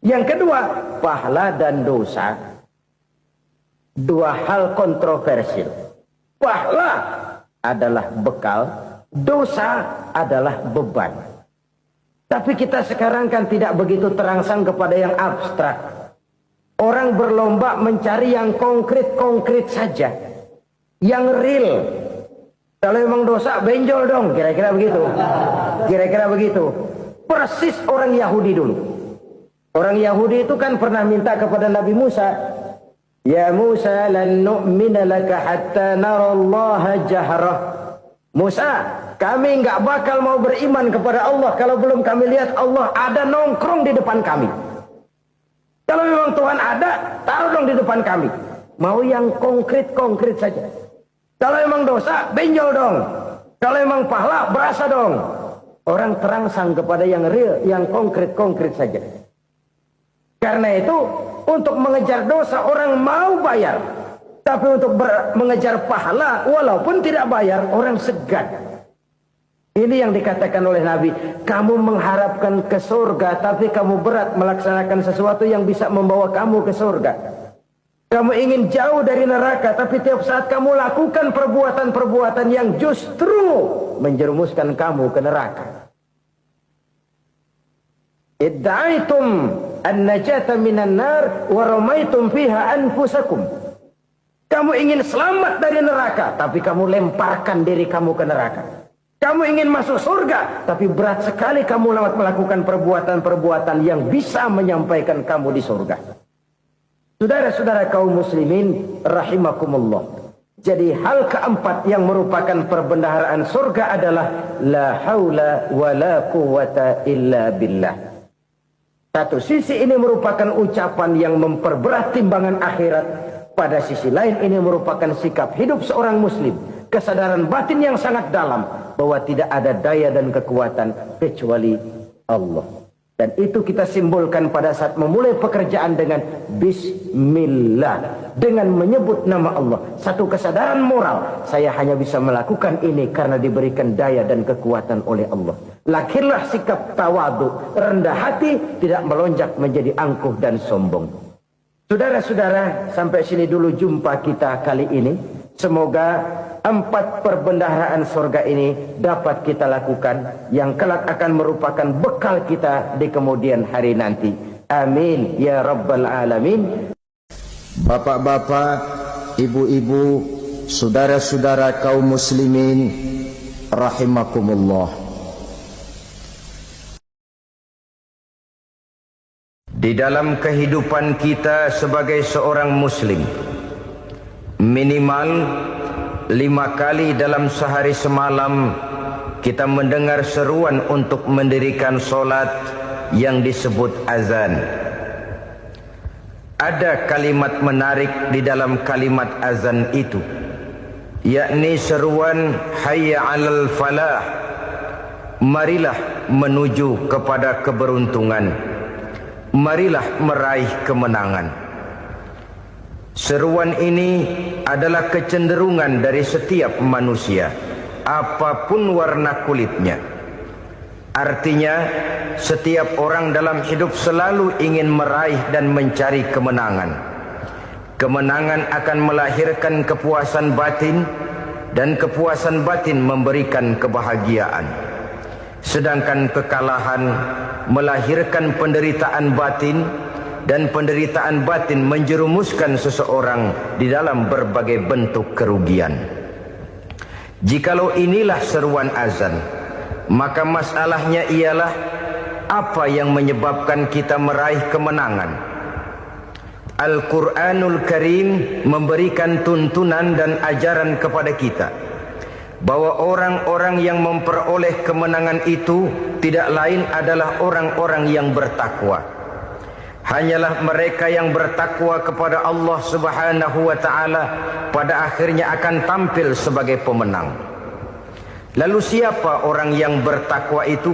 Yang kedua, pahala dan dosa. Dua hal kontroversial. Pahala adalah bekal, dosa adalah beban. Tapi kita sekarang kan tidak begitu terangsang kepada yang abstrak. Orang berlomba mencari yang konkret-konkret saja. Yang real. Kalau memang dosa, benjol dong. Kira-kira begitu. Kira-kira begitu. Persis orang Yahudi dulu. Orang Yahudi itu kan pernah minta kepada Nabi Musa. Ya Musa lan nu'mina laka hatta narallaha jahrah. Musa, kami nggak bakal mau beriman kepada Allah kalau belum kami lihat Allah ada nongkrong di depan kami. Kalau memang Tuhan ada, taruh dong di depan kami. Mau yang konkret-konkret saja. Kalau memang dosa, benjol dong. Kalau memang pahala, berasa dong. Orang terangsang kepada yang real, yang konkret-konkret saja. Karena itu, untuk mengejar dosa orang mau bayar. Tapi untuk mengejar pahala, walaupun tidak bayar, orang segan. Ini yang dikatakan oleh Nabi. Kamu mengharapkan ke surga, tapi kamu berat melaksanakan sesuatu yang bisa membawa kamu ke surga. Kamu ingin jauh dari neraka, tapi tiap saat kamu lakukan perbuatan-perbuatan yang justru menjerumuskan kamu ke neraka. Idda'aitum an-najata minan nar wa ramaitum fiha anfusakum. Kamu ingin selamat dari neraka, tapi kamu lemparkan diri kamu ke neraka. Kamu ingin masuk surga, tapi berat sekali kamu melakukan perbuatan-perbuatan yang bisa menyampaikan kamu di surga. Saudara-saudara kaum muslimin rahimakumullah. Jadi hal keempat yang merupakan perbendaharaan surga adalah la haula wa la quwwata illa billah. Satu sisi ini merupakan ucapan yang memperberat timbangan akhirat. Pada sisi lain ini merupakan sikap hidup seorang muslim. Kesadaran batin yang sangat dalam bahwa tidak ada daya dan kekuatan kecuali Allah. Dan itu kita simbolkan pada saat memulai pekerjaan dengan Bismillah. Dengan menyebut nama Allah. Satu kesadaran moral. Saya hanya bisa melakukan ini karena diberikan daya dan kekuatan oleh Allah. Lahirlah sikap tawadu, rendah hati, tidak melonjak menjadi angkuh dan sombong. Saudara-saudara, sampai sini dulu jumpa kita kali ini. Semoga 4 perbendaharaan surga ini dapat kita lakukan, yang kelak akan merupakan bekal kita di kemudian hari nanti. Amin ya rabbal alamin. Bapak-bapak, ibu-ibu, saudara-saudara kaum muslimin rahimakumullah. Di dalam kehidupan kita sebagai seorang muslim, minimal 5 kali dalam sehari semalam kita mendengar seruan untuk mendirikan solat yang disebut azan. Ada kalimat menarik di dalam kalimat azan itu, yakni seruan hayya 'alal falah, marilah menuju kepada keberuntungan, marilah meraih kemenangan. Seruan ini adalah kecenderungan dari setiap manusia, apapun warna kulitnya. Artinya, setiap orang dalam hidup selalu ingin meraih dan mencari kemenangan. Kemenangan akan melahirkan kepuasan batin, dan kepuasan batin memberikan kebahagiaan. Sedangkan kekalahan melahirkan penderitaan batin, dan penderitaan batin menjerumuskan seseorang di dalam berbagai bentuk kerugian. Jikalau inilah seruan azan, maka masalahnya ialah apa yang menyebabkan kita meraih kemenangan. Al-Quranul Karim memberikan tuntunan dan ajaran kepada kita bahwa orang-orang yang memperoleh kemenangan itu tidak lain adalah orang-orang yang bertakwa. Hanyalah mereka yang bertakwa kepada Allah Subhanahu wa ta'ala pada akhirnya akan tampil sebagai pemenang. Lalu siapa orang yang bertakwa itu?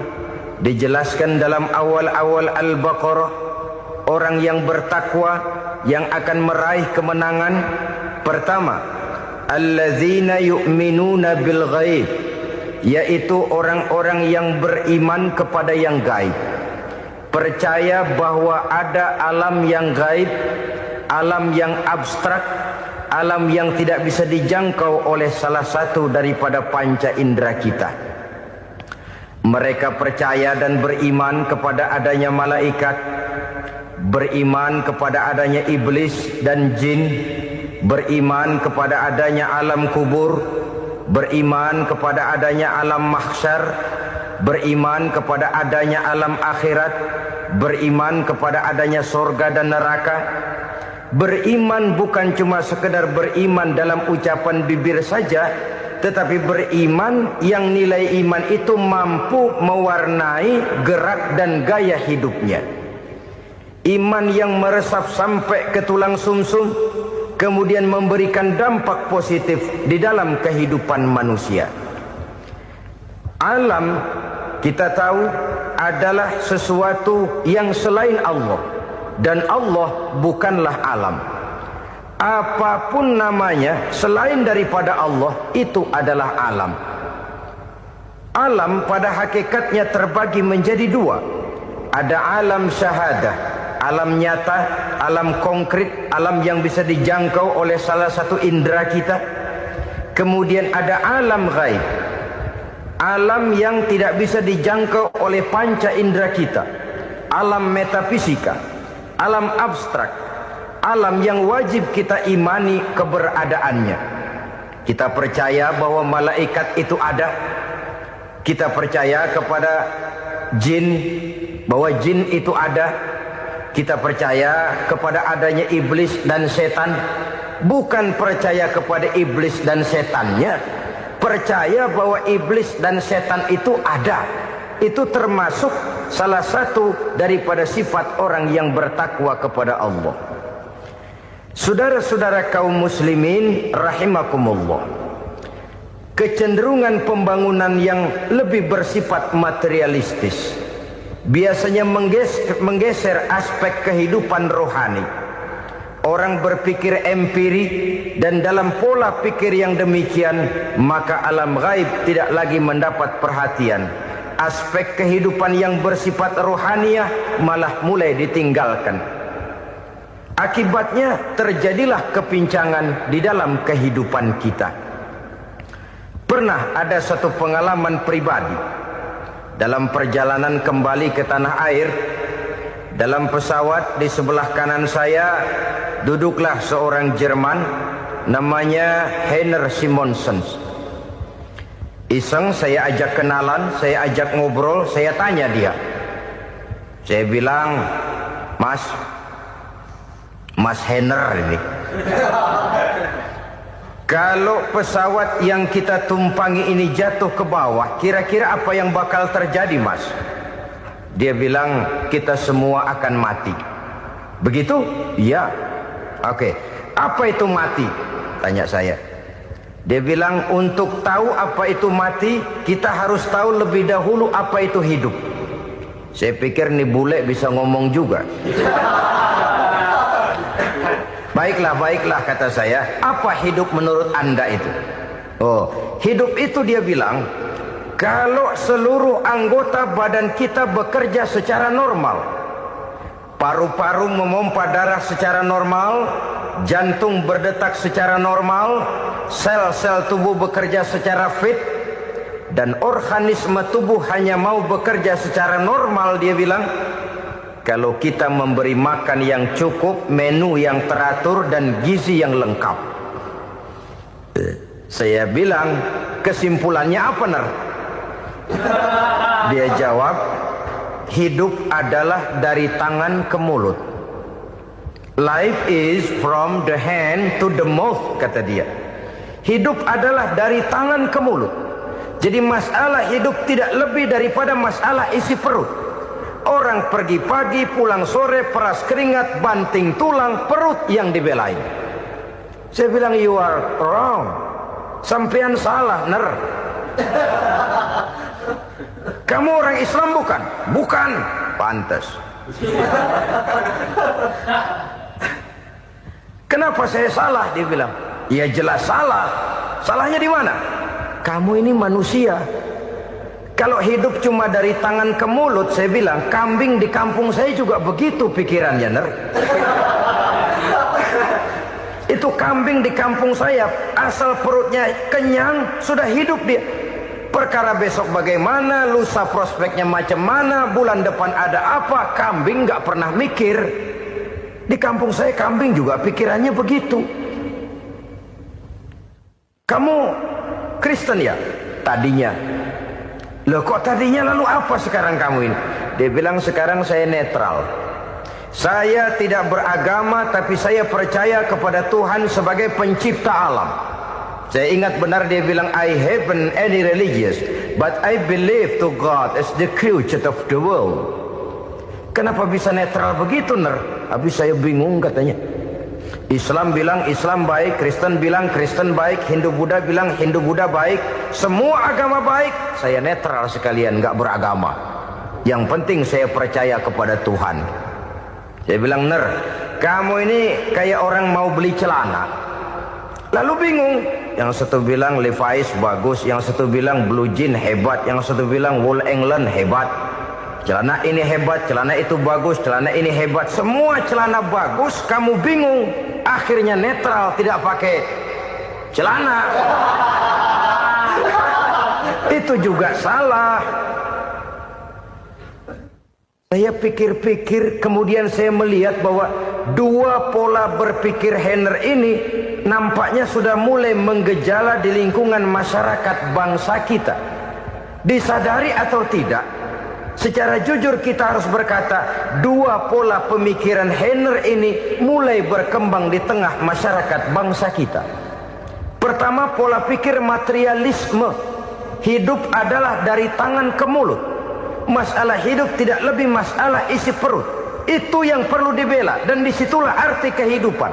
Dijelaskan dalam awal-awal Al-Baqarah. Orang yang bertakwa yang akan meraih kemenangan, pertama, alladzina yu'minuna bil ghaib, yaitu orang-orang yang beriman kepada yang gaib. percaya bahwa ada alam yang gaib, alam yang abstrak, alam yang tidak bisa dijangkau oleh salah satu daripada panca indera kita. Mereka percaya dan beriman kepada adanya malaikat, beriman kepada adanya iblis dan jin, beriman kepada adanya alam kubur, beriman kepada adanya alam mahsyar, beriman kepada adanya alam akhirat, beriman kepada adanya surga dan neraka. Beriman bukan cuma sekedar beriman dalam ucapan bibir saja, tetapi beriman yang nilai iman itu mampu mewarnai gerak dan gaya hidupnya. Iman yang meresap sampai ke tulang sumsum, kemudian memberikan dampak positif di dalam kehidupan manusia. Alam, kita tahu, adalah sesuatu yang selain Allah, dan Allah bukanlah alam. Apapun namanya selain daripada Allah, itu adalah alam. Alam pada hakikatnya terbagi menjadi dua. Ada alam syahadah, alam nyata, alam konkret, alam yang bisa dijangkau oleh salah satu indera kita. Kemudian ada alam ghaib, alam yang tidak bisa dijangkau oleh panca indera kita, alam metafisika, alam abstrak, alam yang wajib kita imani keberadaannya. Kita percaya bahwa malaikat itu ada. Kita percaya kepada jin, bahwa jin itu ada. Kita percaya kepada adanya iblis dan setan. Bukan percaya kepada iblis dan setannya, percaya bahwa iblis dan setan itu ada. Itu termasuk salah satu daripada sifat orang yang bertakwa kepada Allah. Saudara-saudara kaum muslimin rahimakumullah, kecenderungan pembangunan yang lebih bersifat materialistis biasanya menggeser aspek kehidupan rohani. Orang berpikir empiri, dan dalam pola pikir yang demikian maka alam gaib tidak lagi mendapat perhatian. Aspek kehidupan yang bersifat rohaniah malah mulai ditinggalkan. Akibatnya terjadilah kepincangan di dalam kehidupan kita. Pernah ada satu pengalaman pribadi. Dalam perjalanan kembali ke tanah air, dalam pesawat di sebelah kanan saya duduklah seorang Jerman namanya Heiner Simonsen. Iseng saya ajak kenalan, saya ajak ngobrol, saya tanya dia. Saya bilang, Mas Heiner ini, kalau pesawat yang kita tumpangi ini jatuh ke bawah, kira-kira apa yang bakal terjadi, Mas? Dia bilang, kita semua akan mati. Begitu? Iya. Oke. Apa itu mati? Tanya saya. Dia bilang, untuk tahu apa itu mati, kita harus tahu lebih dahulu apa itu hidup. Saya pikir nih bule bisa ngomong juga. Baiklah kata saya. Apa hidup menurut Anda itu? Oh, hidup itu dia bilang, kalau seluruh anggota badan kita bekerja secara normal, paru-paru memompa darah secara normal, jantung berdetak secara normal, sel-sel tubuh bekerja secara fit, dan organisme tubuh hanya mau bekerja secara normal, dia bilang, kalau kita memberi makan yang cukup, menu yang teratur, dan gizi yang lengkap. Saya bilang, kesimpulannya apa, Ner? Dia jawab, hidup adalah dari tangan ke mulut. Life is from the hand to the mouth, kata dia. Hidup adalah dari tangan ke mulut. Jadi masalah hidup tidak lebih daripada masalah isi perut. Orang pergi pagi, pulang sore, peras keringat, banting tulang, perut yang dibelain. Saya bilang, you are wrong. Sampean salah, Ner. Kamu orang Islam bukan? Bukan. Pantas. Kenapa saya salah? Dia bilang, ya jelas salah. Salahnya di mana? Kamu ini manusia. Kalau hidup cuma dari tangan ke mulut, saya bilang kambing di kampung saya juga begitu pikirannya, Ner. Itu kambing di kampung saya, asal perutnya kenyang, sudah hidup dia. Perkara besok bagaimana, lusa prospeknya macam mana, bulan depan ada apa, kambing nggak pernah mikir. Di kampung saya kambing juga pikirannya begitu. Kamu Kristen ya? Tadinya. Loh kok tadinya, lalu apa sekarang kamu ini? Dia bilang sekarang saya netral. Saya tidak beragama, tapi saya percaya kepada Tuhan sebagai pencipta alam. Saya ingat benar dia bilang, I haven't any religious, but I believe to God as the creator of the world. Kenapa bisa netral begitu, Ner? Habis saya bingung katanya. Islam bilang Islam baik, Kristen bilang Kristen baik, Hindu Buddha bilang Hindu Buddha baik, semua agama baik. Saya netral sekalian, nggak beragama. Yang penting saya percaya kepada Tuhan. Saya bilang, Ner, kamu ini kayak orang mau beli celana, lalu bingung. Yang satu bilang Levi's bagus, yang satu bilang Blue Jean hebat, yang satu bilang Wool England hebat. Celana ini hebat, celana itu bagus, celana ini hebat. Semua celana bagus, kamu bingung. Akhirnya netral, tidak pakai celana. Itu juga salah. Saya pikir-pikir, kemudian saya melihat bahwa dua pola berpikir Henner ini nampaknya sudah mulai menggejala di lingkungan masyarakat bangsa kita. Disadari atau tidak, secara jujur kita harus berkata, dua pola pemikiran Henner ini mulai berkembang di tengah masyarakat bangsa kita. Pertama, pola pikir materialisme. Hidup adalah dari tangan ke mulut. Masalah hidup tidak lebih masalah isi perut. Itu yang perlu dibela, dan disitulah arti kehidupan.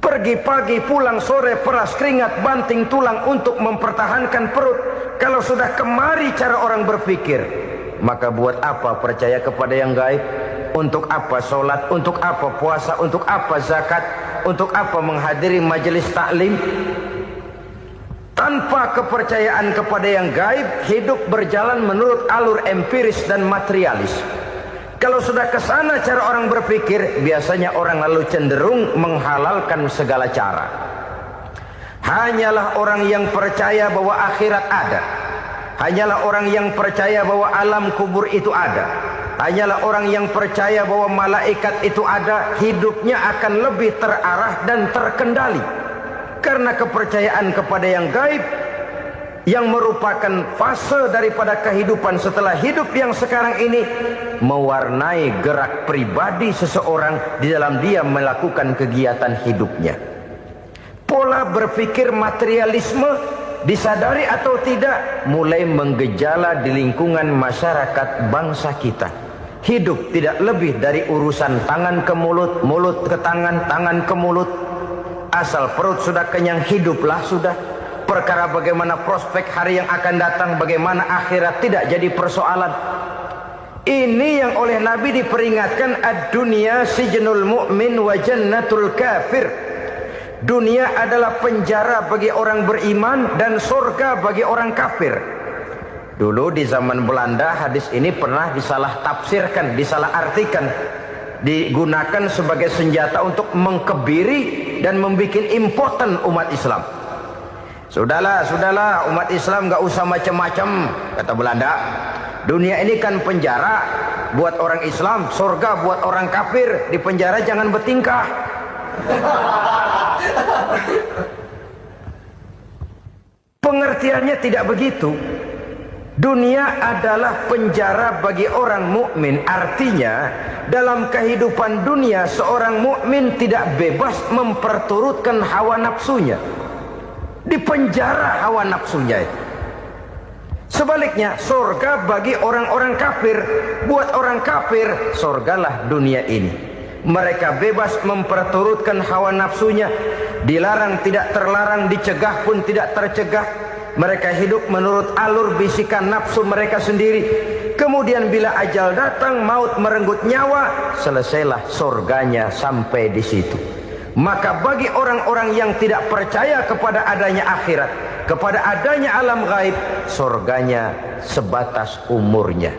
Pergi pagi, pulang sore, peras keringat, banting tulang untuk mempertahankan perut. Kalau sudah kemari cara orang berpikir, maka buat apa percaya kepada yang gaib? Untuk apa sholat? Untuk apa puasa? Untuk apa zakat? Untuk apa menghadiri majelis taklim? Tanpa kepercayaan kepada yang gaib, hidup berjalan menurut alur empiris dan materialis. Kalau sudah ke sana cara orang berpikir, biasanya orang lalu cenderung menghalalkan segala cara. Hanyalah orang yang percaya bahwa akhirat ada. Hanyalah orang yang percaya bahwa alam kubur itu ada. Hanyalah orang yang percaya bahwa malaikat itu ada, hidupnya akan lebih terarah dan terkendali. Karena kepercayaan kepada yang gaib, yang merupakan fase daripada kehidupan setelah hidup yang sekarang ini, mewarnai gerak pribadi seseorang di dalam dia melakukan kegiatan hidupnya. Pola berpikir materialisme, disadari atau tidak, mulai menggejala di lingkungan masyarakat bangsa kita. Hidup tidak lebih dari urusan tangan ke mulut, mulut ke tangan, tangan ke mulut. Asal perut sudah kenyang, hiduplah sudah. Perkara bagaimana prospek hari yang akan datang, bagaimana akhirat, tidak jadi persoalan. Ini yang oleh Nabi diperingatkan, ad-dunya sijnul mu'min wa jannatul kafir. Dunia adalah penjara bagi orang beriman dan surga bagi orang kafir. Dulu di zaman Belanda hadis ini pernah disalah tafsirkan, disalah artikan, digunakan sebagai senjata untuk mengkebiri dan membuat impoten umat Islam. Sudahlah umat Islam gak usah macam-macam, kata Belanda. Dunia ini kan penjara buat orang Islam, surga buat orang kafir. Di penjara jangan bertingkah. Pengertiannya tidak begitu. Dunia adalah penjara bagi orang mukmin. Artinya dalam kehidupan dunia seorang mukmin tidak bebas memperturutkan hawa nafsunya. Di penjara hawa nafsunya itu. Sebaliknya, surga bagi orang-orang kafir. Buat orang kafir, surgalah dunia ini. Mereka bebas memperturutkan hawa nafsunya. Dilarang tidak terlarang, dicegah pun tidak tercegah. Mereka hidup menurut alur bisikan nafsu mereka sendiri. Kemudian bila ajal datang, maut merenggut nyawa, selesailah surganya sampai di situ. Maka bagi orang-orang yang tidak percaya kepada adanya akhirat, kepada adanya alam gaib, surganya sebatas umurnya.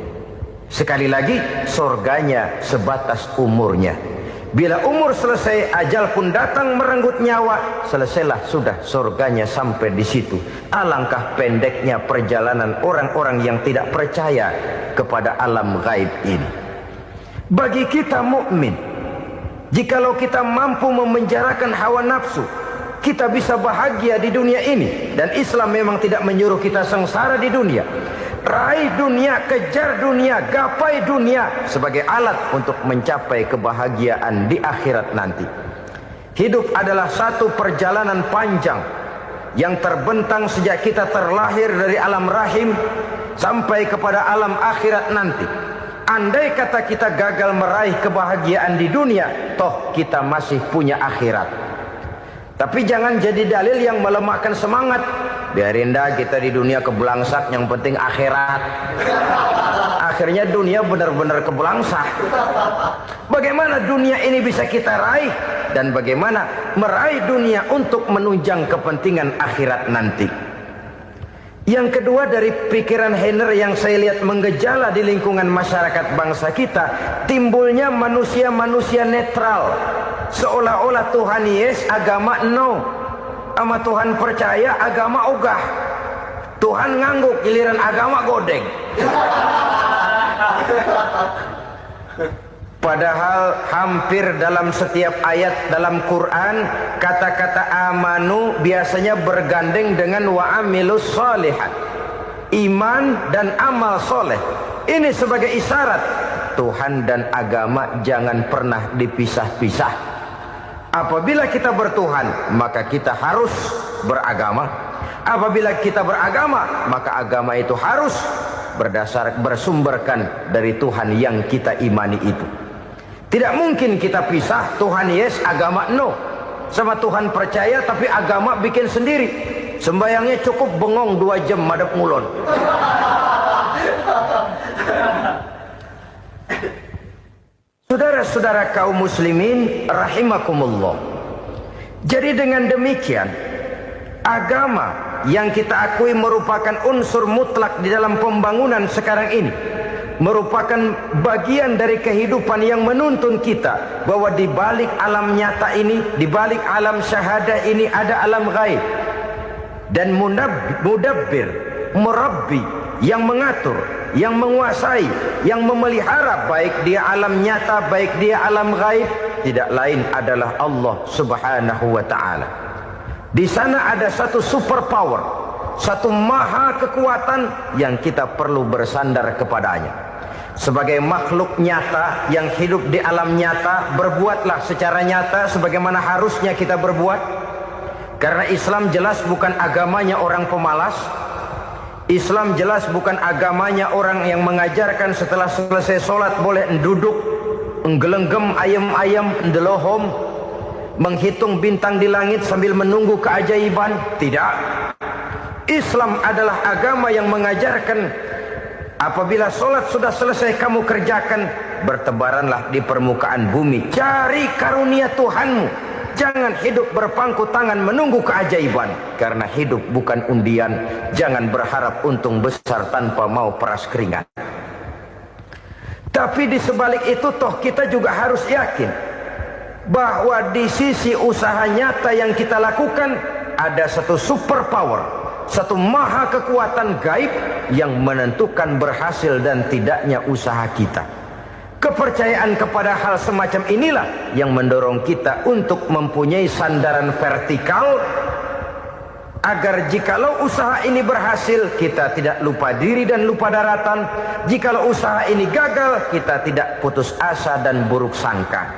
Sekali lagi, surganya sebatas umurnya. Bila umur selesai, ajal pun datang merenggut nyawa, selesailah sudah surganya sampai di situ. Alangkah pendeknya perjalanan orang-orang yang tidak percaya kepada alam gaib ini. Bagi kita mukmin, jikalau kita mampu memenjarakan hawa nafsu, kita bisa bahagia di dunia ini. Dan Islam memang tidak menyuruh kita sengsara di dunia. Raih dunia, kejar dunia, gapai dunia sebagai alat untuk mencapai kebahagiaan di akhirat nanti. Hidup adalah satu perjalanan panjang yang terbentang sejak kita terlahir dari alam rahim sampai kepada alam akhirat nanti. Andai kata kita gagal meraih kebahagiaan di dunia, toh kita masih punya akhirat. Tapi jangan jadi dalil yang melemahkan semangat. Biarin dah kita di dunia kebelangsak, yang penting akhirat. Akhirnya dunia benar-benar kebelangsak. Bagaimana dunia ini bisa kita raih, dan bagaimana meraih dunia untuk menunjang kepentingan akhirat nanti. Yang kedua, dari pikiran Henner yang saya lihat menggejala di lingkungan masyarakat bangsa kita, timbulnya manusia-manusia netral. Seolah-olah Tuhan yes, agama no. Sama Tuhan percaya, agama ogah. Tuhan ngangguk, giliran agama godeng. Padahal hampir dalam setiap ayat dalam Quran, kata-kata amanu biasanya bergandeng dengan wa amilus sholihat. Iman dan amal soleh. Ini sebagai isyarat Tuhan dan agama jangan pernah dipisah-pisah. Apabila kita bertuhan, maka kita harus beragama. Apabila kita beragama, maka agama itu harus bersumberkan dari Tuhan yang kita imani itu. Tidak mungkin kita pisah, Tuhan yes, agama no. Sama Tuhan percaya tapi agama bikin sendiri. Sembayangnya cukup bengong 2 jam madep ngulon. Saudara-saudara kaum muslimin rahimakumullah. Jadi dengan demikian, agama yang kita akui merupakan unsur mutlak di dalam pembangunan sekarang ini, merupakan bagian dari kehidupan yang menuntun kita bahwa di balik alam nyata ini, di balik alam syahadah ini ada alam gaib. Dan mudabbir, murabbi, yang mengatur, yang menguasai, yang memelihara baik dia alam nyata, baik dia alam gaib, tidak lain adalah Allah Subhanahu wa ta'ala. Di sana ada satu super power, satu maha kekuatan yang kita perlu bersandar kepadanya. Sebagai makhluk nyata yang hidup di alam nyata, berbuatlah secara nyata sebagaimana harusnya kita berbuat. Karena Islam jelas bukan agamanya orang pemalas. Islam jelas bukan agamanya orang yang mengajarkan setelah selesai sholat boleh duduk, nggelenggem ayam-ayam, ndelohom, menghitung bintang di langit sambil menunggu keajaiban. Tidak. Islam adalah agama yang mengajarkan apabila sholat sudah selesai kamu kerjakan, bertebaranlah di permukaan bumi, cari karunia Tuhanmu. Jangan hidup berpangku tangan menunggu keajaiban. Karena hidup bukan undian. Jangan berharap untung besar tanpa mau peras keringat. Tapi di sebalik itu toh kita juga harus yakin bahwa di sisi usaha nyata yang kita lakukan ada satu super power, satu maha kekuatan gaib yang menentukan berhasil dan tidaknya usaha kita. Kepercayaan kepada hal semacam inilah yang mendorong kita untuk mempunyai sandaran vertikal, agar jikalau usaha ini berhasil, kita tidak lupa diri dan lupa daratan. Jikalau usaha ini gagal, kita tidak putus asa dan buruk sangka,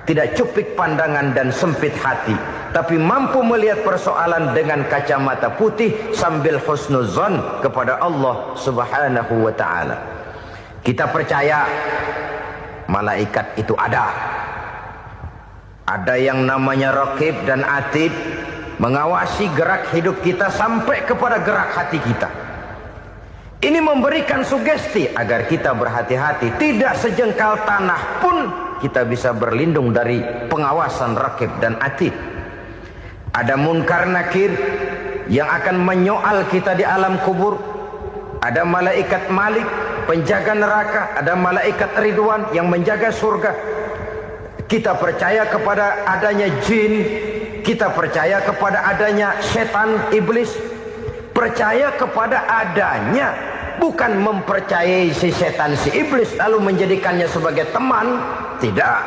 tidak cupik pandangan dan sempit hati, tapi mampu melihat persoalan dengan kacamata putih sambil husnuzon kepada Allah Subhanahu wa ta'ala. Kita percaya malaikat itu ada. Ada yang namanya Raqib dan Atid, mengawasi gerak hidup kita sampai kepada gerak hati kita. Ini memberikan sugesti agar kita berhati-hati. Tidak sejengkal tanah pun kita bisa berlindung dari pengawasan Raqib dan Atid. Ada Munkar Nakir yang akan menyoal kita di alam kubur. Ada malaikat Malik, penjaga neraka. Ada malaikat Ridwan yang menjaga surga. Kita percaya kepada adanya jin. Kita percaya kepada adanya setan, iblis. Percaya kepada adanya, bukan mempercayai si setan, si iblis lalu menjadikannya sebagai teman. Tidak.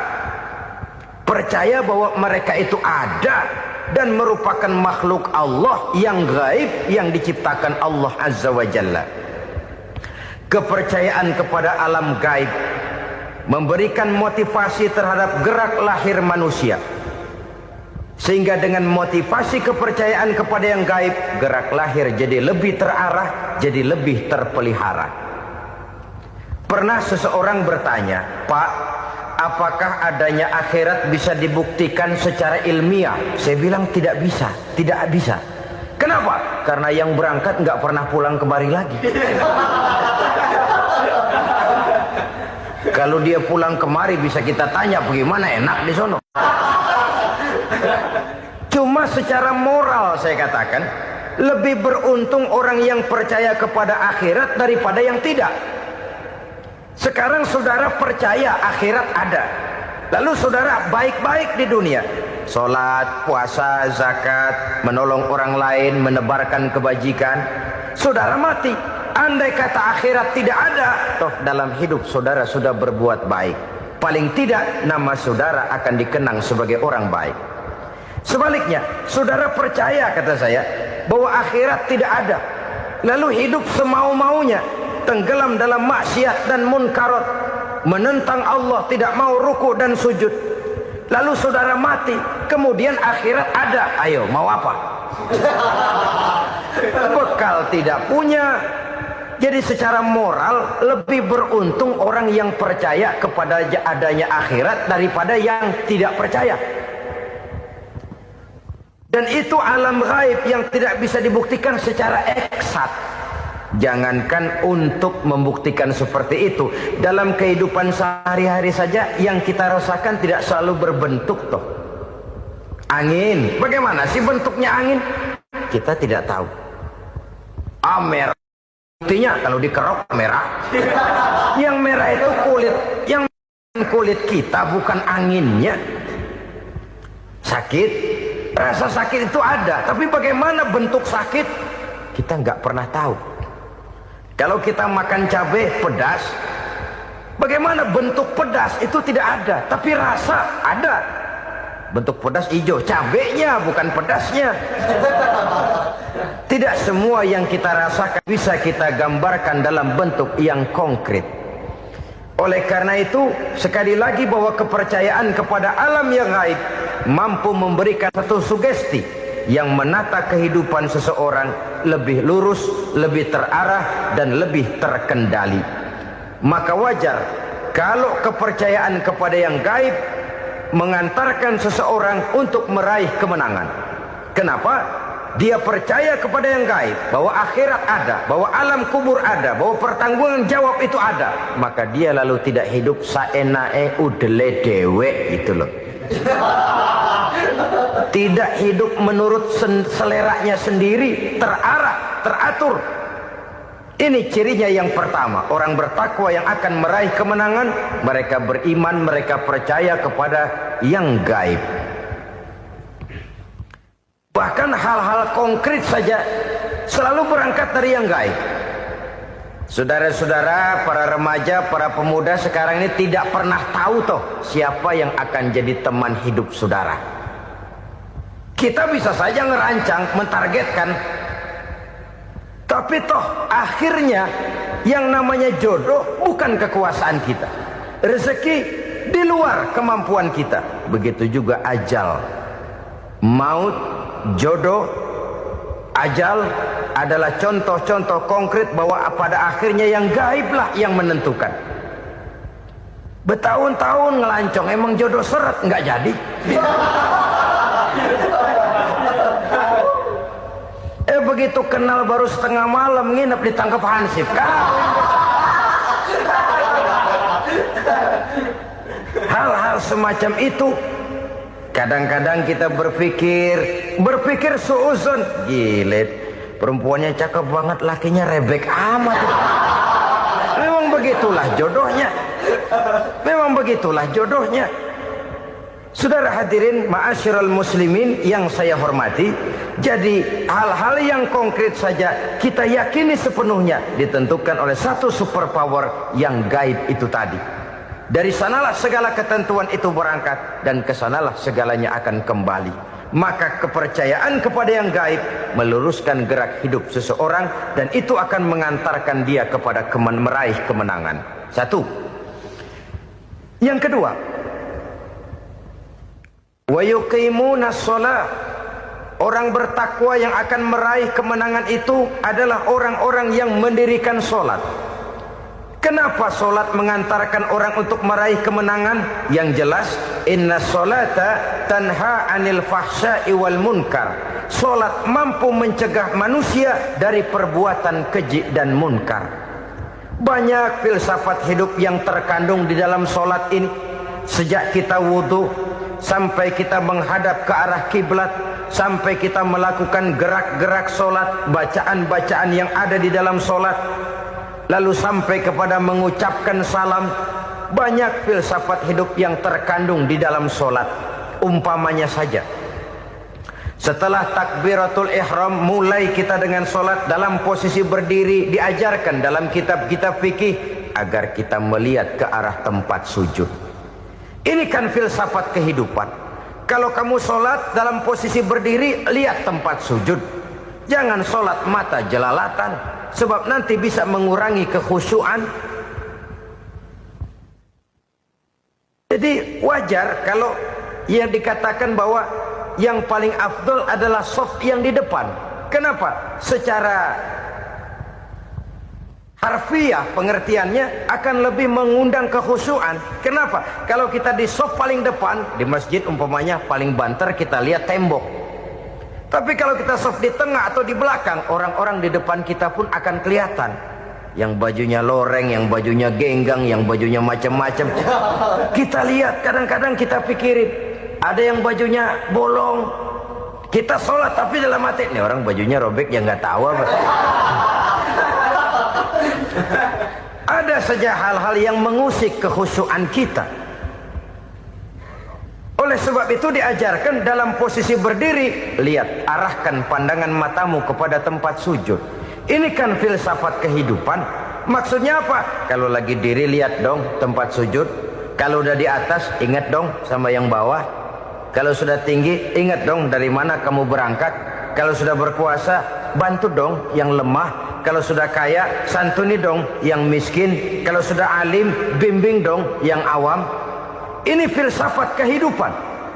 Percaya bahwa mereka itu ada dan merupakan makhluk Allah yang gaib yang diciptakan Allah Azza wa Jalla. Kepercayaan kepada alam gaib memberikan motivasi terhadap gerak lahir manusia, sehingga dengan motivasi kepercayaan kepada yang gaib, gerak lahir jadi lebih terarah, jadi lebih terpelihara. Pernah seseorang bertanya, "Pak, apakah adanya akhirat bisa dibuktikan secara ilmiah?" Saya bilang tidak bisa, tidak bisa. Kenapa? Karena yang berangkat nggak pernah pulang kembali lagi. Kalau dia pulang kemari bisa kita tanya bagaimana enak di sono. Cuma secara moral saya katakan, lebih beruntung orang yang percaya kepada akhirat daripada yang tidak. Sekarang saudara percaya akhirat ada, lalu saudara baik-baik di dunia, sholat, puasa, zakat, menolong orang lain, menebarkan kebajikan. Saudara mati, andai kata akhirat tidak ada, toh dalam hidup saudara sudah berbuat baik. Paling tidak nama saudara akan dikenang sebagai orang baik. Sebaliknya, saudara percaya, kata saya, bahwa akhirat tidak ada, lalu hidup semau-maunya, tenggelam dalam maksiat dan munkarat, menentang Allah, tidak mau ruku dan sujud. Lalu saudara mati, kemudian akhirat ada. Ayo, mau apa? Bekal tidak punya. Jadi secara moral lebih beruntung orang yang percaya kepada adanya akhirat daripada yang tidak percaya. Dan itu alam gaib yang tidak bisa dibuktikan secara eksat. Jangankan untuk membuktikan seperti itu, dalam kehidupan sehari-hari saja yang kita rasakan tidak selalu berbentuk toh. Angin, bagaimana sih bentuknya angin? Kita tidak tahu. Merah, buktinya kalau dikerok merah. Yang merah itu kulit, yang kulit kita bukan anginnya. Sakit, rasa sakit itu ada, tapi bagaimana bentuk sakit? Kita nggak pernah tahu. Kalau kita makan cabai pedas, bagaimana bentuk pedas itu tidak ada, tapi rasa ada. Bentuk pedas hijau, cabenya bukan pedasnya. Tidak semua yang kita rasakan bisa kita gambarkan dalam bentuk yang konkret. Oleh karena itu, sekali lagi bahwa kepercayaan kepada alam yang gaib mampu memberikan satu sugesti yang menata kehidupan seseorang lebih lurus, lebih terarah, dan lebih terkendali. Maka wajar kalau kepercayaan kepada yang gaib mengantarkan seseorang untuk meraih kemenangan. Kenapa? Dia percaya kepada yang gaib, bahwa akhirat ada, bahwa alam kubur ada, bahwa pertanggungan jawab itu ada. Maka dia lalu tidak hidup saenae udele dewe, itu loh. Tidak hidup menurut seleranya sendiri, terarah, teratur. Ini cirinya yang pertama. Orang bertakwa yang akan meraih kemenangan, mereka beriman, mereka percaya kepada yang gaib. Bahkan hal-hal konkret saja selalu berangkat dari yang gaib. Saudara-saudara, para remaja, para pemuda sekarang ini tidak pernah tahu toh siapa yang akan jadi teman hidup saudara. Kita bisa saja ngerancang, mentargetkan, tapi toh akhirnya yang namanya jodoh bukan kekuasaan kita. Rezeki di luar kemampuan kita. Begitu juga ajal. Maut, jodoh, ajal adalah contoh-contoh konkret bahwa pada akhirnya yang gaiblah yang menentukan. Bertahun-tahun ngelancong, emang jodoh seret, nggak jadi. Begitu kenal baru setengah malam nginep ditangkap hansip kan. Hal-hal semacam itu Kadang-kadang kita berpikir suuzon, gilet, perempuannya cakep banget, lakinya rebek amat. Memang begitulah jodohnya. Memang begitulah jodohnya. Saudara hadirin ma'asyiral muslimin yang saya hormati, jadi hal-hal yang konkret saja kita yakini sepenuhnya ditentukan oleh satu superpower yang gaib itu tadi. Dari sanalah segala ketentuan itu berangkat dan kesanalah segalanya akan kembali. Maka kepercayaan kepada yang gaib meluruskan gerak hidup seseorang dan itu akan mengantarkan dia kepada meraih kemenangan. Satu. Yang kedua, wa yuqimuna shalah. Orang bertakwa yang akan meraih kemenangan itu adalah orang-orang yang mendirikan sholat. Kenapa sholat mengantarkan orang untuk meraih kemenangan? Yang jelas, inna sholata tanha anil fahsya'i wal munkar. Sholat mampu mencegah manusia dari perbuatan keji dan munkar. Banyak filsafat hidup yang terkandung di dalam sholat ini. Sejak kita wudhu sampai kita menghadap ke arah kiblat, sampai kita melakukan gerak-gerak sholat, bacaan-bacaan yang ada di dalam sholat, lalu sampai kepada mengucapkan salam. Banyak filsafat hidup yang terkandung di dalam sholat. Umpamanya saja, setelah takbiratul ihram mulai kita dengan sholat dalam posisi berdiri, diajarkan dalam kitab-kitab fikih agar kita melihat ke arah tempat sujud. Ini kan filsafat kehidupan. Kalau kamu sholat dalam posisi berdiri, lihat tempat sujud. Jangan sholat mata jelalatan, sebab nanti bisa mengurangi kekhusyuan. Jadi wajar kalau yang dikatakan bahwa yang paling afdol adalah shaf yang di depan. Kenapa? Secara harfiah pengertiannya akan lebih mengundang kekhusyuan. Kenapa? Kalau kita di shaf paling depan, di masjid umpamanya paling banter kita lihat tembok. Tapi kalau kita shaf di tengah atau di belakang, orang-orang di depan kita pun akan kelihatan. Yang bajunya loreng, yang bajunya genggang, yang bajunya macam-macam. Kita lihat, kadang-kadang kita pikirin, ada yang bajunya bolong. Kita sholat tapi dalam hati, ini orang bajunya robek yang nggak tahu apa. Ada saja hal-hal yang mengusik kekhusyuan kita. Oleh sebab itu diajarkan dalam posisi berdiri, lihat, arahkan pandangan matamu kepada tempat sujud. Ini kan filsafat kehidupan. Maksudnya apa? Kalau lagi diri lihat dong tempat sujud. Kalau udah di atas ingat dong sama yang bawah. Kalau sudah tinggi ingat dong dari mana kamu berangkat. Kalau sudah berkuasa bantu dong yang lemah. Kalau sudah kaya santuni dong yang miskin. Kalau sudah alim bimbing dong yang awam. Ini filsafat kehidupan.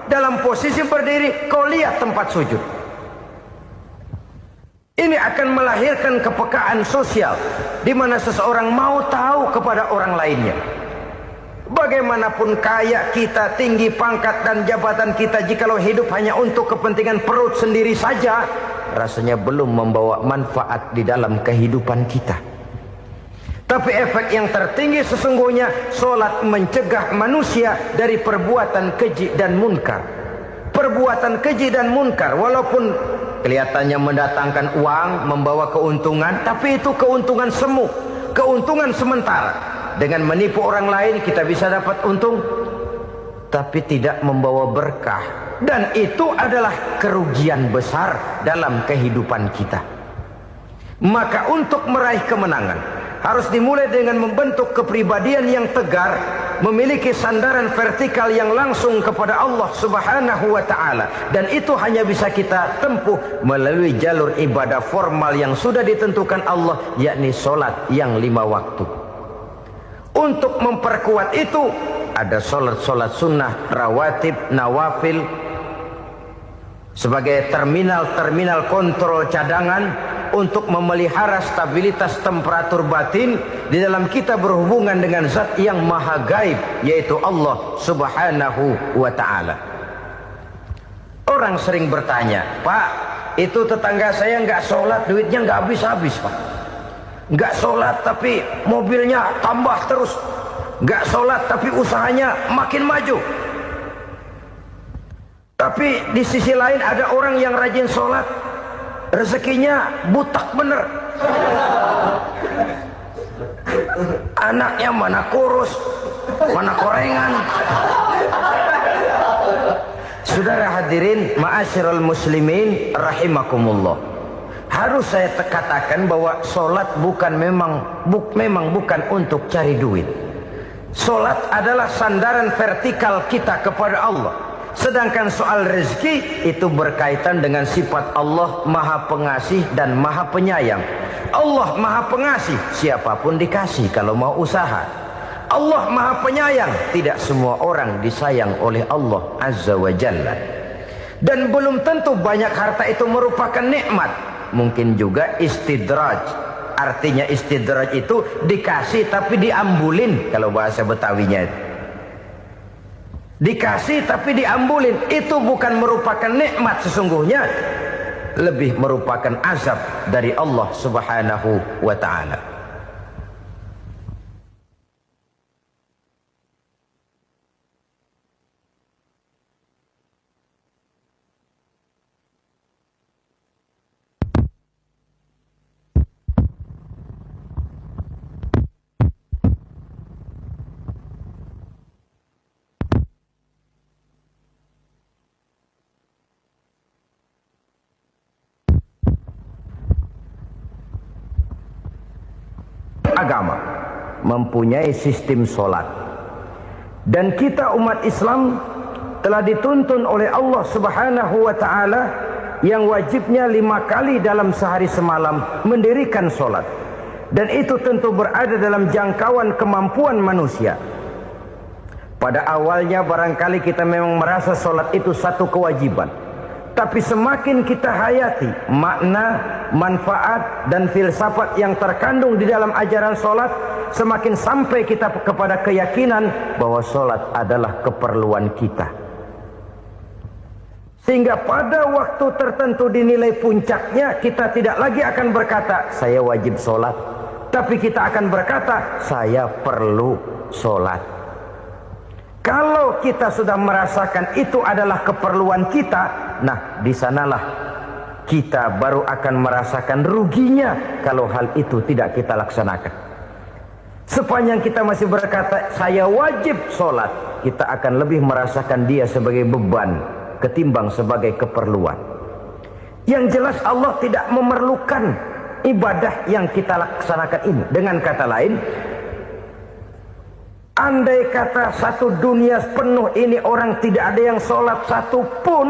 Dalam posisi berdiri kau lihat tempat sujud. Ini akan melahirkan kepekaan sosial di mana seseorang mau tahu kepada orang lainnya. Bagaimanapun kaya kita, tinggi pangkat dan jabatan kita, jikalau hidup hanya untuk kepentingan perut sendiri saja, rasanya belum membawa manfaat di dalam kehidupan kita. Tapi efek yang tertinggi sesungguhnya, sholat mencegah manusia dari perbuatan keji dan munkar. Perbuatan keji dan munkar, walaupun kelihatannya mendatangkan uang, membawa keuntungan, tapi itu keuntungan semu, keuntungan sementara. Dengan menipu orang lain kita bisa dapat untung, tapi tidak membawa berkah. Dan itu adalah kerugian besar dalam kehidupan kita. Maka untuk meraih kemenangan harus dimulai dengan membentuk kepribadian yang tegar, memiliki sandaran vertikal yang langsung kepada Allah Subhanahu wa ta'ala. Dan itu hanya bisa kita tempuh melalui jalur ibadah formal yang sudah ditentukan Allah, yakni sholat yang 5 waktu. Untuk memperkuat itu ada sholat-sholat sunnah, rawatib, nawafil sebagai terminal-terminal kontrol cadangan untuk memelihara stabilitas temperatur batin di dalam kita berhubungan dengan zat yang maha gaib, yaitu Allah Subhanahu wa ta'ala. Orang sering bertanya, Pak, itu tetangga saya nggak sholat, duitnya nggak habis-habis, Pak. Nggak sholat tapi mobilnya tambah terus. Nggak sholat tapi usahanya makin maju. Tapi di sisi lain ada orang yang rajin sholat, rezekinya butak bener. Anaknya mana kurus, mana korengan. Saudara hadirin, ma'asyiral muslimin rahimakumullah. Harus saya katakan bahwa sholat memang bukan untuk cari duit. Sholat adalah sandaran vertikal kita kepada Allah. Sedangkan soal rezeki itu berkaitan dengan sifat Allah Maha Pengasih dan Maha Penyayang. Allah Maha Pengasih, siapapun dikasih kalau mau usaha. Allah Maha Penyayang, tidak semua orang disayang oleh Allah Azza wa Jalla. Dan belum tentu banyak harta itu merupakan nikmat. Mungkin juga istidraj. Artinya istidraj itu dikasih tapi diambulin, kalau bahasa Betawinya itu. Dikasih tapi diambulin, itu bukan merupakan nikmat sesungguhnya, lebih merupakan azab dari Allah Subhanahu wa ta'ala. Agama mempunyai sistem solat, dan kita umat Islam telah dituntun oleh Allah Subhanahu wa ta'ala yang wajibnya 5 kali dalam sehari semalam mendirikan solat, dan itu tentu berada dalam jangkauan kemampuan manusia. Pada awalnya barangkali kita memang merasa solat itu satu kewajiban, tapi semakin kita hayati makna, manfaat, dan filsafat yang terkandung di dalam ajaran solat, semakin sampai kita kepada keyakinan bahwa solat adalah keperluan kita. Sehingga pada waktu tertentu dinilai puncaknya, kita tidak lagi akan berkata, saya wajib solat. Tapi kita akan berkata, saya perlu solat. Kalau kita sudah merasakan itu adalah keperluan kita, nah di sanalah kita baru akan merasakan ruginya kalau hal itu tidak kita laksanakan. Sepanjang kita masih berkata saya wajib sholat, kita akan lebih merasakan dia sebagai beban ketimbang sebagai keperluan. Yang jelas Allah tidak memerlukan ibadah yang kita laksanakan ini. Dengan kata lain, andai kata satu dunia penuh ini orang tidak ada yang sholat satu pun,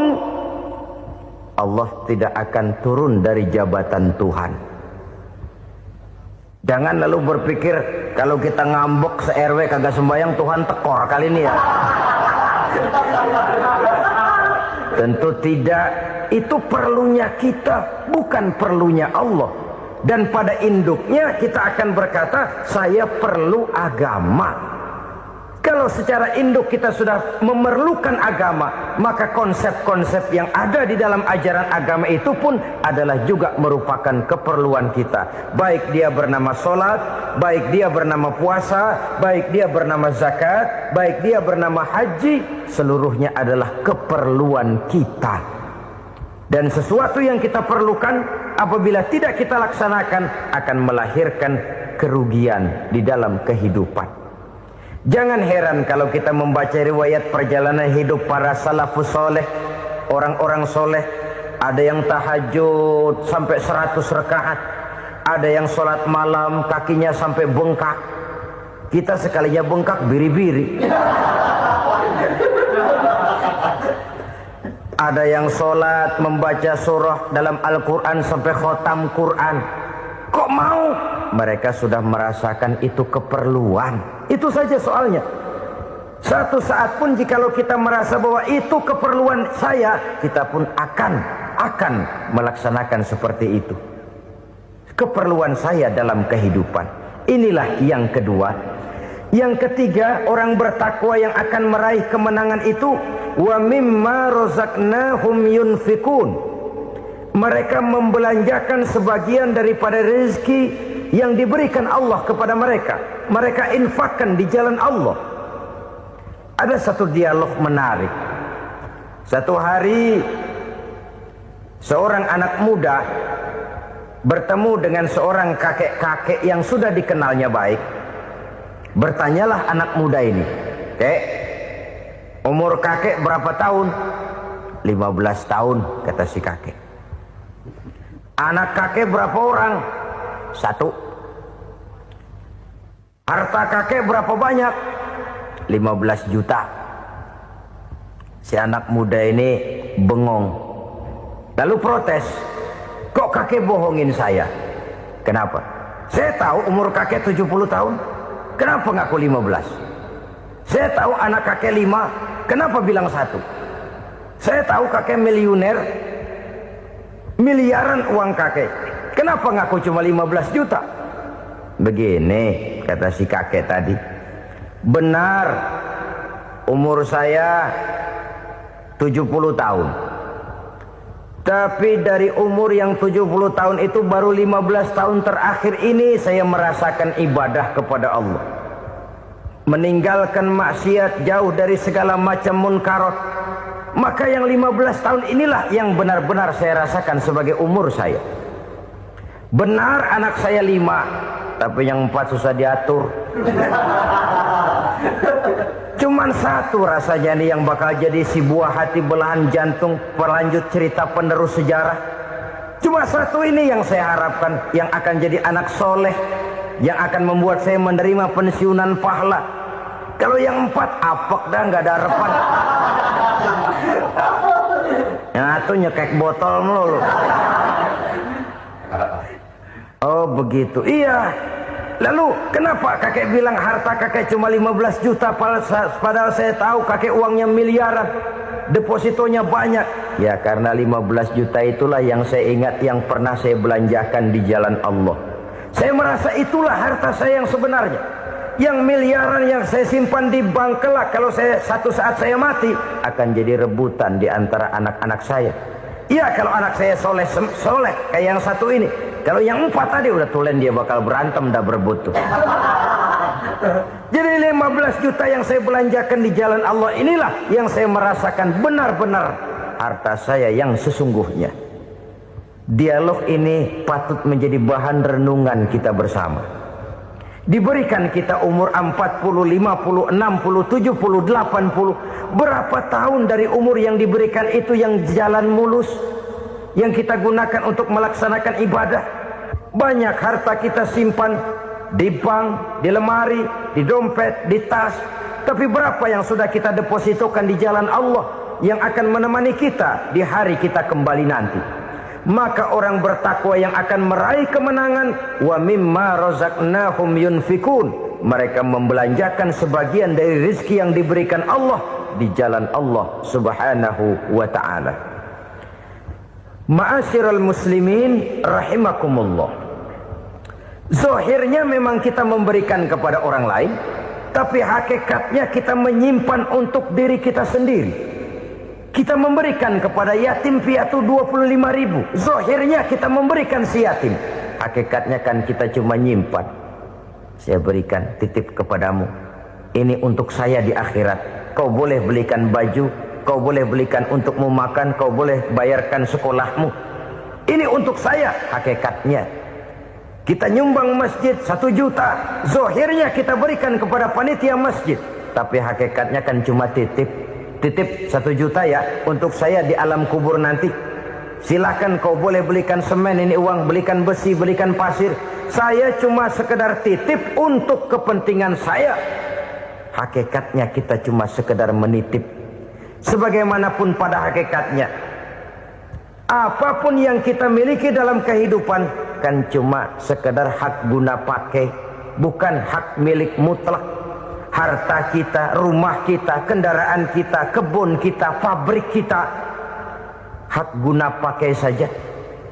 Allah tidak akan turun dari jabatan Tuhan. Jangan lalu berpikir kalau kita ngambek se-RW kagak sembahyang Tuhan tekor kali ini ya. Tentu tidak. Itu perlunya kita, bukan perlunya Allah. Dan pada induknya kita akan berkata saya perlu agama. Kalau secara induk kita sudah memerlukan agama, maka konsep-konsep yang ada di dalam ajaran agama itu pun adalah juga merupakan keperluan kita. Baik dia bernama sholat, baik dia bernama puasa, baik dia bernama zakat, baik dia bernama haji, seluruhnya adalah keperluan kita. Dan sesuatu yang kita perlukan apabila tidak kita laksanakan akan melahirkan kerugian di dalam kehidupan. Jangan heran kalau kita membaca riwayat perjalanan hidup para salafus soleh, orang-orang soleh. Ada yang tahajud sampai 100 rakaat, ada yang sholat malam kakinya sampai bengkak. Kita sekalinya bengkak biri-biri. Ada yang sholat membaca surah dalam Al-Quran sampai khotam Quran. Kok mau? Mereka sudah merasakan itu keperluan. Itu saja soalnya. Satu saat pun jikalau kita merasa bahwa itu keperluan saya, kita pun akan melaksanakan seperti itu. Keperluan saya dalam kehidupan. Inilah yang kedua. Yang ketiga, orang bertakwa yang akan meraih kemenangan itu, wa mimma razaqnahum yunfikun. Mereka membelanjakan sebagian daripada rezeki yang diberikan Allah kepada mereka. Mereka infakkan di jalan Allah. Ada satu dialog menarik Satu hari seorang anak muda bertemu dengan seorang kakek-kakek yang sudah dikenalnya baik. Bertanyalah anak muda ini, "Kek, umur kakek berapa tahun?" 15 tahun, kata si kakek. "Anak kakek berapa orang?" 1. "Harta kakek berapa banyak?" 15 juta. Si anak muda ini bengong, lalu protes, "Kok kakek bohongin saya?" "Kenapa?" "Saya tahu umur kakek 70 tahun. Kenapa ngaku 15? Saya tahu anak kakek 5. Kenapa bilang 1? Saya tahu kakek miliuner, miliaran uang kakek. Kenapa ngaku cuma 15 juta? Begini, kata si kakek tadi. Benar, umur saya 70 tahun. Tapi dari umur yang 70 tahun itu baru 15 tahun terakhir ini saya merasakan ibadah kepada Allah. Meninggalkan maksiat, jauh dari segala macam munkarat. Maka yang 15 tahun inilah yang benar-benar saya rasakan sebagai umur saya. Benar anak saya 5, tapi yang 4 susah diatur. Cuman 1 rasanya nih yang bakal jadi si buah hati, belahan jantung, pelanjut cerita penerus sejarah. Cuma 1 ini yang saya harapkan, yang akan jadi anak soleh, yang akan membuat saya menerima pensiunan pahala. Kalau yang 4 apek dah, nggak ada harapan. Yang 1 nyekek botol melulu. Oh begitu, iya. Lalu kenapa kakek bilang harta kakek cuma 15 juta padahal saya tahu kakek uangnya miliaran, depositonya banyak? Ya karena 15 juta itulah yang saya ingat yang pernah saya belanjakan di jalan Allah. Saya merasa itulah harta saya yang sebenarnya. Yang miliaran yang saya simpan di bank kelak, kalau satu saat saya mati, akan jadi rebutan di antara anak-anak saya. Iya kalau anak saya soleh kayak yang 1 ini. Kalau yang 4 tadi udah tulen dia bakal berantem dah berebut tuh. Jadi 15 juta yang saya belanjakan di jalan Allah inilah yang saya merasakan benar-benar harta saya yang sesungguhnya. Dialog ini patut menjadi bahan renungan kita bersama. Diberikan kita umur 40, 50, 60, 70, 80. Berapa tahun dari umur yang diberikan itu yang jalan mulus, yang kita gunakan untuk melaksanakan ibadah? Banyak harta kita simpan di bank, di lemari, di dompet, di tas. Tapi berapa yang sudah kita depositokan di jalan Allah yang akan menemani kita di hari kita kembali nanti? Maka orang bertakwa yang akan meraih kemenangan, wa mimma razaqnahum yunfikun, mereka membelanjakan sebagian dari rezeki yang diberikan Allah di jalan Allah Subhanahu wa ta'ala. Ma'asyiral muslimin rahimakumullah. Zahirnya memang kita memberikan kepada orang lain, tapi hakikatnya kita menyimpan untuk diri kita sendiri. Kita memberikan kepada yatim piatu 25.000. Zahirnya kita memberikan si yatim, hakikatnya kan kita cuma nyimpan. Saya berikan, titip kepadamu, ini untuk saya di akhirat. Kau boleh belikan baju, kau boleh belikan untukmu makan, kau boleh bayarkan sekolahmu. Ini untuk saya. Hakikatnya kita nyumbang masjid 1 juta, zahirnya kita berikan kepada panitia masjid, tapi hakikatnya kan cuma titip. Titip 1 juta ya untuk saya di alam kubur nanti. Silakan kau boleh belikan semen, ini uang, belikan besi, belikan pasir. Saya cuma sekedar titip untuk kepentingan saya. Hakikatnya kita cuma sekedar menitip. Sebagaimanapun pada hakikatnya, apapun yang kita miliki dalam kehidupan kan cuma sekedar hak guna pakai, bukan hak milik mutlak. Harta kita, rumah kita, kendaraan kita, kebun kita, pabrik kita, hak guna pakai saja.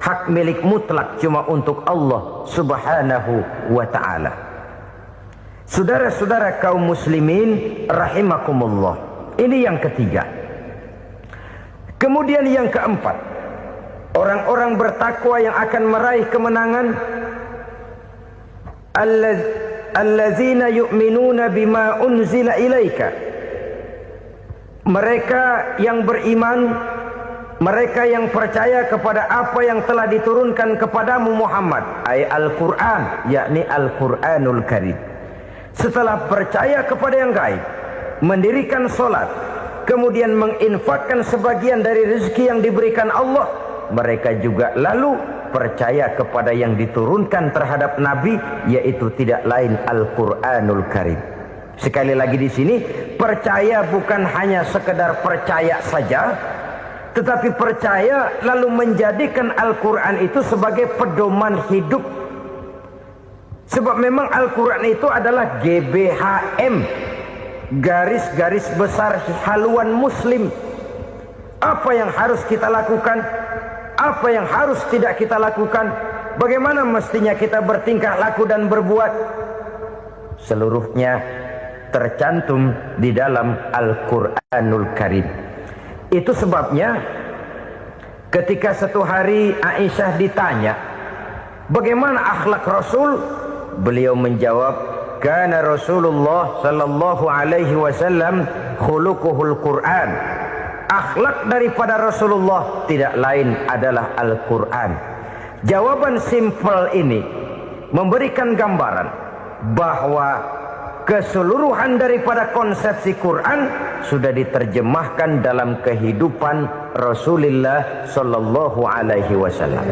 Hak milik mutlak cuma untuk Allah Subhanahu wa ta'ala. Saudara-saudara kaum muslimin rahimakumullah. Ini yang ketiga. Kemudian yang keempat, orang-orang bertakwa yang akan meraih kemenangan, allazina yu'minuna bima unzila ilaika mereka yang beriman, mereka yang percaya kepada apa yang telah diturunkan kepadamu Muhammad, ay Al-Quran, yakni Al-Quranul Karim. Setelah percaya kepada yang gaib, mendirikan solat, kemudian menginfakkan sebagian dari rezeki yang diberikan Allah, mereka juga lalu percaya kepada yang diturunkan terhadap Nabi, yaitu tidak lain Al-Quranul Karim. Sekali lagi di sini, percaya bukan hanya sekedar percaya saja, tetapi percaya lalu menjadikan Al-Quran itu sebagai pedoman hidup. Sebab memang Al-Quran itu adalah GBHM, garis-garis besar haluan muslim. Apa yang harus kita lakukan, apa yang harus tidak kita lakukan, bagaimana mestinya kita bertingkah laku dan berbuat, seluruhnya tercantum di dalam Al-Quranul Karim. Itu sebabnya ketika satu hari Aisyah ditanya bagaimana akhlak Rasul, beliau menjawab, kana Rasulullah sallallahu alaihi wasallam khuluquhul Quran. Akhlak daripada Rasulullah tidak lain adalah Al-Quran. Jawaban simpel ini memberikan gambaran bahwa keseluruhan daripada konsepsi Quran sudah diterjemahkan dalam kehidupan Rasulullah sallallahu alaihi wasallam.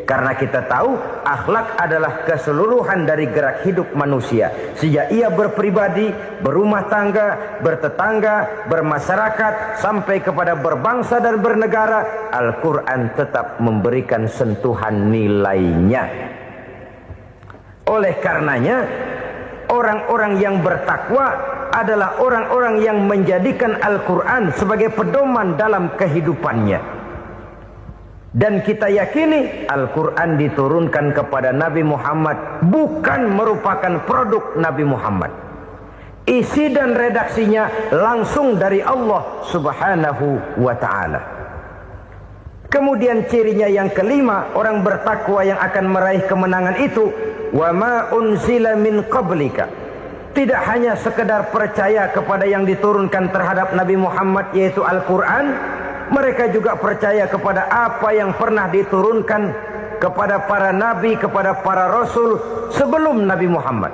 Karena kita tahu akhlak adalah keseluruhan dari gerak hidup manusia. Sejak ia berpribadi, berumah tangga, bertetangga, bermasyarakat, sampai kepada berbangsa dan bernegara, Al-Quran tetap memberikan sentuhan nilainya. Oleh karenanya, orang-orang yang bertakwa adalah orang-orang yang menjadikan Al-Quran sebagai pedoman dalam kehidupannya. Dan kita yakini Al-Quran diturunkan kepada Nabi Muhammad bukan merupakan produk Nabi Muhammad. Isi dan redaksinya langsung dari Allah Subhanahu wa ta'ala. Kemudian cirinya yang kelima, orang bertakwa yang akan meraih kemenangan itu, wa ma unzila min qablika. Tidak hanya sekedar percaya kepada yang diturunkan terhadap Nabi Muhammad, yaitu Al-Quran, mereka juga percaya kepada apa yang pernah diturunkan kepada para nabi, kepada para rasul sebelum Nabi Muhammad.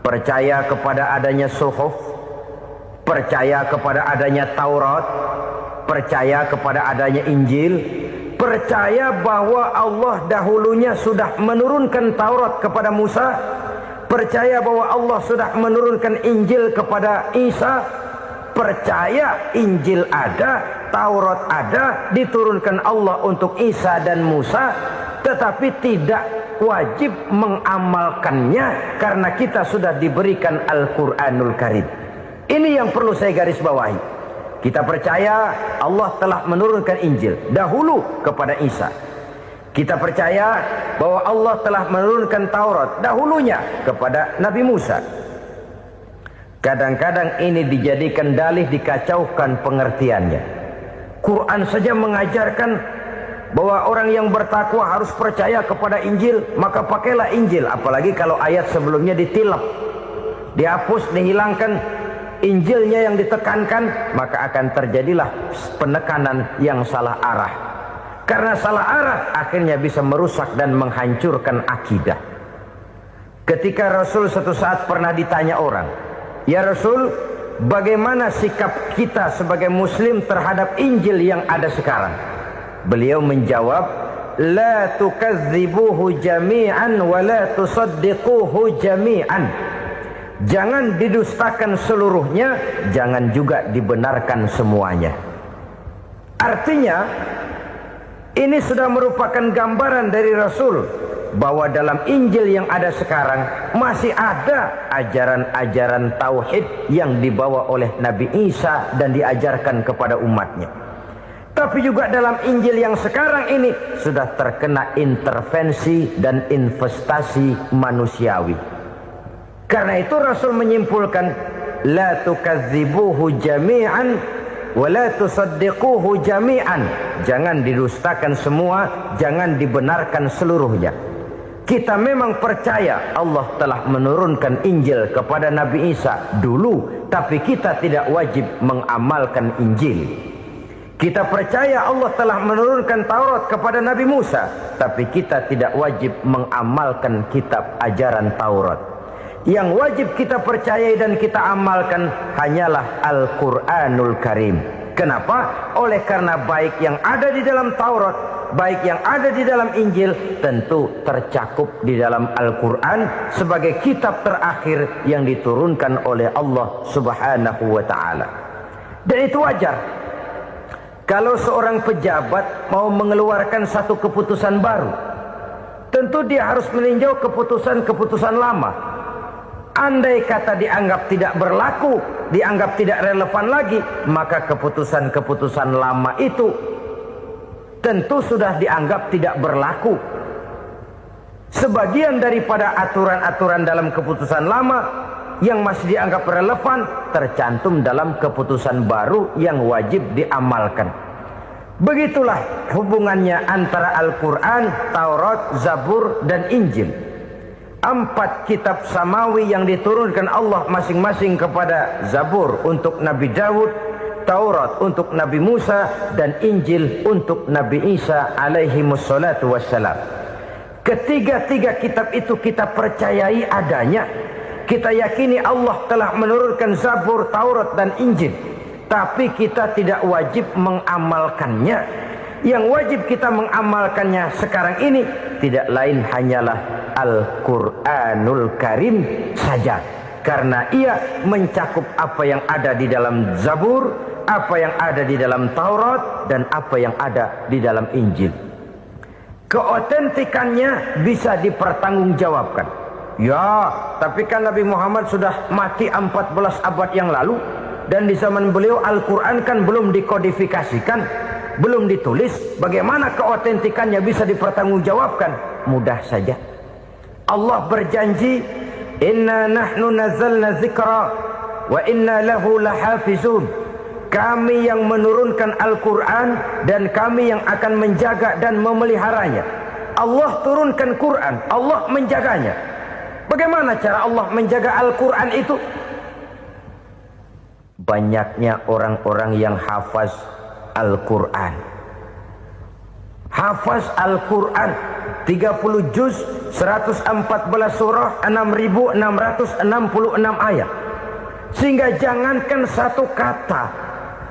Percaya kepada adanya suhuf, percaya kepada adanya Taurat, percaya kepada adanya Injil, percaya bahwa Allah dahulunya sudah menurunkan Taurat kepada Musa, percaya bahwa Allah sudah menurunkan Injil kepada Isa, percaya Injil ada, Taurat ada, diturunkan Allah untuk Isa dan Musa, tetapi tidak wajib mengamalkannya karena kita sudah diberikan Al-Quranul Karim. Ini yang perlu saya garis bawahi. Kita percaya Allah telah menurunkan Injil dahulu kepada Isa. Kita percaya bahwa Allah telah menurunkan Taurat dahulunya kepada Nabi Musa. Kadang-kadang ini dijadikan dalih, dikacaukan pengertiannya. Quran saja mengajarkan bahwa orang yang bertakwa harus percaya kepada Injil, maka pakailah Injil. Apalagi kalau ayat sebelumnya ditilap, dihapus, dihilangkan, Injilnya yang ditekankan, maka akan terjadilah penekanan yang salah arah. Karena salah arah akhirnya bisa merusak dan menghancurkan akidah. Ketika Rasul suatu saat pernah ditanya orang, "Ya Rasul, bagaimana sikap kita sebagai muslim terhadap Injil yang ada sekarang?" Beliau menjawab, "La tukadzibuhu jami'an wa la tusaddiquhu jami'an." Jangan didustakan seluruhnya, jangan juga dibenarkan semuanya. Artinya, ini sudah merupakan gambaran dari Rasul bahwa dalam Injil yang ada sekarang masih ada ajaran-ajaran tauhid yang dibawa oleh Nabi Isa dan diajarkan kepada umatnya. Tapi juga dalam Injil yang sekarang ini sudah terkena intervensi dan investasi manusiawi. Karena itu Rasul menyimpulkan, la tukadzibuhu jami'an wa la tusaddiquhu jami'an. Jangan didustakan semua, jangan dibenarkan seluruhnya. Kita memang percaya Allah telah menurunkan Injil kepada Nabi Isa dulu tapi kita tidak wajib mengamalkan Injil. Kita percaya Allah telah menurunkan Taurat kepada Nabi Musa, tapi kita tidak wajib mengamalkan kitab ajaran Taurat. Yang wajib kita percayai dan kita amalkan hanyalah Al-Quranul Karim. Kenapa? Oleh karena baik yang ada di dalam Taurat, baik yang ada di dalam Injil, tentu tercakup di dalam Al-Quran sebagai kitab terakhir yang diturunkan oleh Allah Subhanahu wa Ta'ala. Dan itu wajar. Kalau seorang pejabat mau mengeluarkan satu keputusan baru, tentu dia harus meninjau keputusan-keputusan lama. Andai kata dianggap tidak berlaku, dianggap tidak relevan lagi, maka keputusan-keputusan lama itu tentu sudah dianggap tidak berlaku. Sebagian daripada aturan-aturan dalam keputusan lama yang masih dianggap relevan tercantum dalam keputusan baru yang wajib diamalkan. Begitulah hubungannya antara Al-Quran, Taurat, Zabur, dan Injil. 4 kitab samawi yang diturunkan Allah masing-masing kepada Zabur untuk Nabi Daud, Taurat untuk Nabi Musa, dan Injil untuk Nabi Isa alaihi wassalatu wassalam. Ketiga-tiga kitab itu kita percayai adanya. Kita yakini Allah telah menurunkan Zabur, Taurat, dan Injil, tapi kita tidak wajib mengamalkannya. Yang wajib kita mengamalkannya sekarang ini tidak lain hanyalah Al-Quranul Karim saja, karena ia mencakup apa yang ada di dalam Zabur, apa yang ada di dalam Taurat, dan apa yang ada di dalam Injil. Keotentikannya bisa dipertanggungjawabkan. Ya, tapi kan Nabi Muhammad sudah mati 14 abad yang lalu, dan di zaman beliau Al-Quran kan belum dikodifikasikan, belum ditulis. Bagaimana keotentikannya bisa dipertanggungjawabkan? Mudah saja. Allah berjanji, inna nahnu nazzalna dzikra wa inna lahu lahafizun. Kami yang menurunkan Al-Quran dan kami yang akan menjaga dan memeliharanya. Allah turunkan Quran, Allah menjaganya. Bagaimana cara Allah menjaga Al-Quran itu? Banyaknya orang-orang yang hafaz Al-Quran. Hafaz Al-Quran 30 juz, 114 surah, 6.666 ayat. Sehingga jangankan satu kata,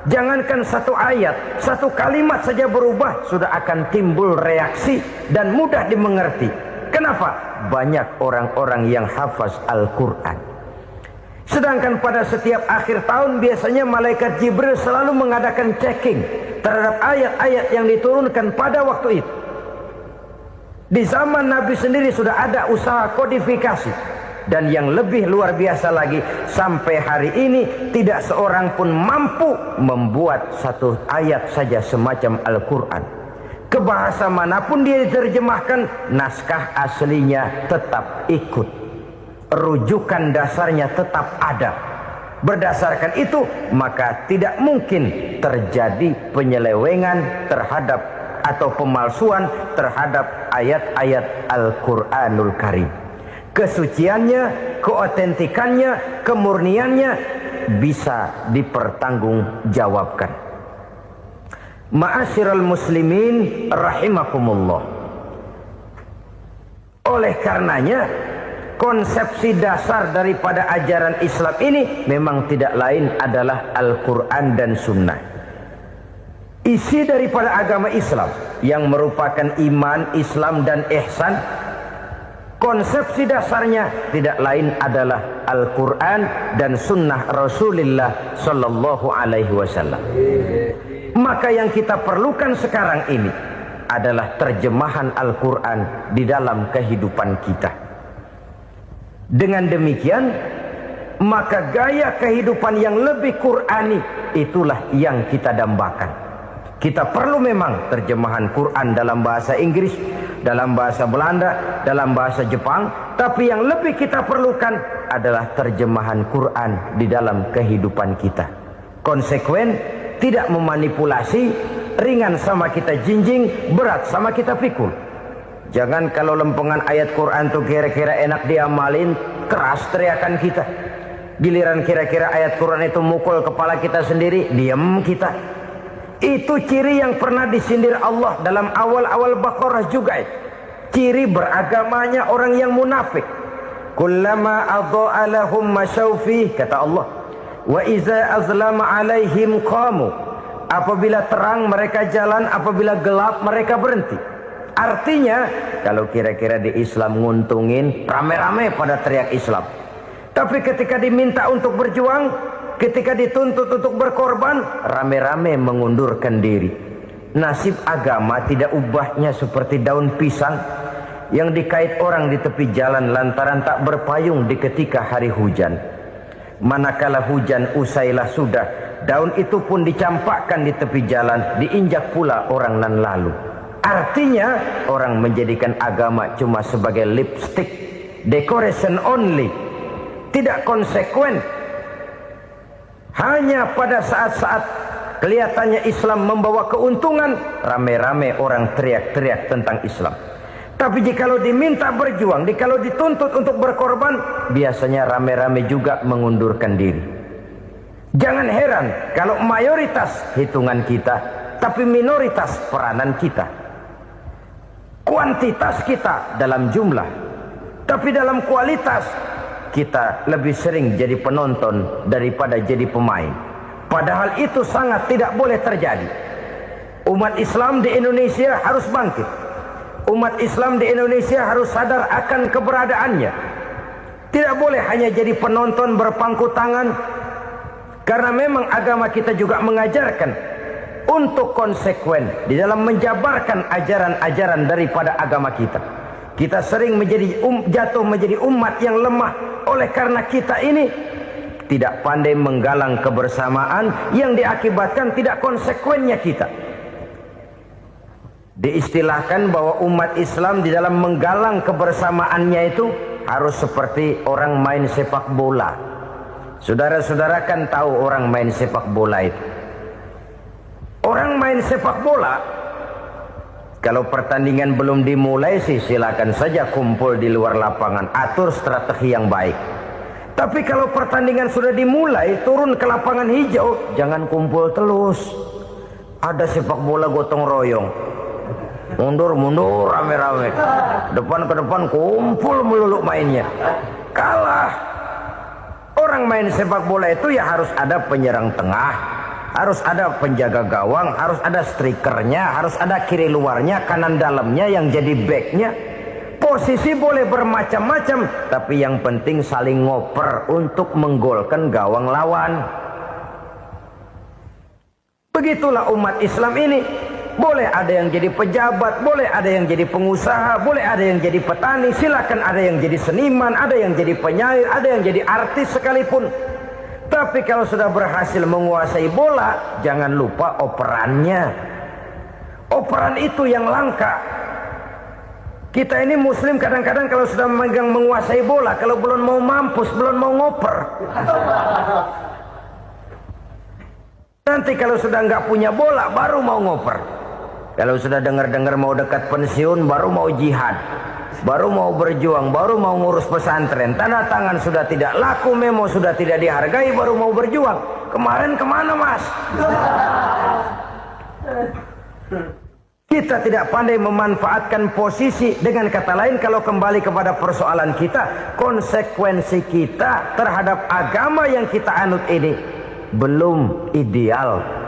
jangankan satu ayat, satu kalimat saja berubah, sudah akan timbul reaksi dan mudah dimengerti. Kenapa? Banyak orang-orang yang hafaz Al-Quran. Sedangkan pada setiap akhir tahun biasanya malaikat Jibril selalu mengadakan checking terhadap ayat-ayat yang diturunkan pada waktu itu. Di zaman Nabi sendiri sudah ada usaha kodifikasi. Dan yang lebih luar biasa lagi, sampai hari ini tidak seorang pun mampu membuat satu ayat saja semacam Al-Quran. Ke bahasa manapun dia diterjemahkan, naskah aslinya tetap ikut. Rujukan dasarnya tetap ada. Berdasarkan itu, maka tidak mungkin terjadi penyelewengan terhadap atau pemalsuan terhadap ayat-ayat Al-Quranul Karim. Kesuciannya, keotentikannya, kemurniannya bisa dipertanggungjawabkan. Ma'asyiral muslimin rahimakumullah. Oleh karenanya, konsepsi dasar daripada ajaran Islam ini memang tidak lain adalah Al-Quran dan Sunnah. Isi daripada agama Islam yang merupakan iman, Islam, dan ihsan, konsepsi dasarnya tidak lain adalah Al-Quran dan Sunnah Rasulullah Sallallahu Alaihi Wasallam. Maka yang kita perlukan sekarang ini adalah terjemahan Al-Quran di dalam kehidupan kita. Dengan demikian, maka gaya kehidupan yang lebih Qurani itulah yang kita dambakan. Kita perlu memang terjemahan Quran dalam bahasa Inggris, dalam bahasa Belanda, dalam bahasa Jepang, tapi yang lebih kita perlukan adalah terjemahan Quran di dalam kehidupan kita. Konsekuen, tidak memanipulasi, ringan sama kita jinjing, berat sama kita pikul. Jangan kalau lempengan ayat Quran tuh kira-kira enak diamalin, keras teriakan kita. Giliran kira-kira ayat Quran itu mukul kepala kita sendiri, diam kita. Itu ciri yang pernah disindir Allah dalam awal-awal Baqarah juga. Ciri beragamanya orang yang munafik. Kullama adha'a lahum masyawfih, kata Allah. Wa iza azlama alaihim qamu. Apabila terang mereka jalan, apabila gelap mereka berhenti. Artinya, kalau kira-kira di Islam nguntungin, rame-rame pada teriak Islam. Tapi ketika diminta untuk berjuang, ketika dituntut untuk berkorban, rame-rame mengundurkan diri. Nasib agama tidak ubahnya seperti daun pisang yang dikait orang di tepi jalan lantaran tak berpayung di ketika hari hujan. Manakala hujan usailah sudah, daun itu pun dicampakkan di tepi jalan, diinjak pula orang nan lalu. Artinya orang menjadikan agama cuma sebagai lipstick, decoration only, tidak konsekuen. Hanya pada saat-saat kelihatannya Islam membawa keuntungan, rame-rame orang teriak-teriak tentang Islam. Tapi jikalau diminta berjuang, jikalau dituntut untuk berkorban, biasanya rame-rame juga mengundurkan diri. Jangan heran kalau mayoritas hitungan kita, tapi minoritas peranan kita. Kuantitas kita dalam jumlah, tapi dalam kualitas kita lebih sering jadi penonton daripada jadi pemain. Padahal itu sangat tidak boleh terjadi. Umat Islam di Indonesia harus bangkit. Umat Islam di Indonesia harus sadar akan keberadaannya. Tidak boleh hanya jadi penonton berpangku tangan. Karena memang agama kita juga mengajarkan untuk konsekuen di dalam menjabarkan ajaran-ajaran daripada agama kita. Kita sering jatuh menjadi umat yang lemah oleh karena kita ini tidak pandai menggalang kebersamaan yang diakibatkan tidak konsekuennya kita. Diistilahkan bahwa umat Islam di dalam menggalang kebersamaannya itu harus seperti orang main sepak bola. Saudara-saudara kan tahu orang main sepak bola itu. Orang main sepak bola, kalau pertandingan belum dimulai sih silakan saja kumpul di luar lapangan, atur strategi yang baik. Tapi kalau pertandingan sudah dimulai, turun ke lapangan hijau, jangan kumpul terus. Ada sepak bola gotong royong, mundur-mundur rame-rame, depan ke depan kumpul melulu mainnya. Kalah. Orang main sepak bola itu ya harus ada penyerang tengah, harus ada penjaga gawang, harus ada strikernya, harus ada kiri luarnya, kanan dalamnya yang jadi backnya. Posisi boleh bermacam-macam, tapi yang penting saling ngoper untuk menggolkan gawang lawan. Begitulah umat Islam ini. Boleh ada yang jadi pejabat, boleh ada yang jadi pengusaha, boleh ada yang jadi petani, silakan ada yang jadi seniman, ada yang jadi penyair, ada yang jadi artis sekalipun. Tapi kalau sudah berhasil menguasai bola, jangan lupa operannya. Operan itu yang langka. Kita ini muslim kadang-kadang kalau sudah memegang menguasai bola, kalau belum mau mampus, belum mau ngoper. Nanti kalau sudah nggak punya bola, baru mau ngoper. Kalau sudah dengar-dengar mau dekat pensiun, baru mau jihad, baru mau berjuang, baru mau ngurus pesantren. Tanda tangan sudah tidak laku, memo sudah tidak dihargai, baru mau berjuang. Kemarin kemana mas? Kita tidak pandai memanfaatkan posisi. Dengan kata lain, kalau kembali kepada persoalan kita, konsekuensi kita terhadap agama yang kita anut ini belum ideal.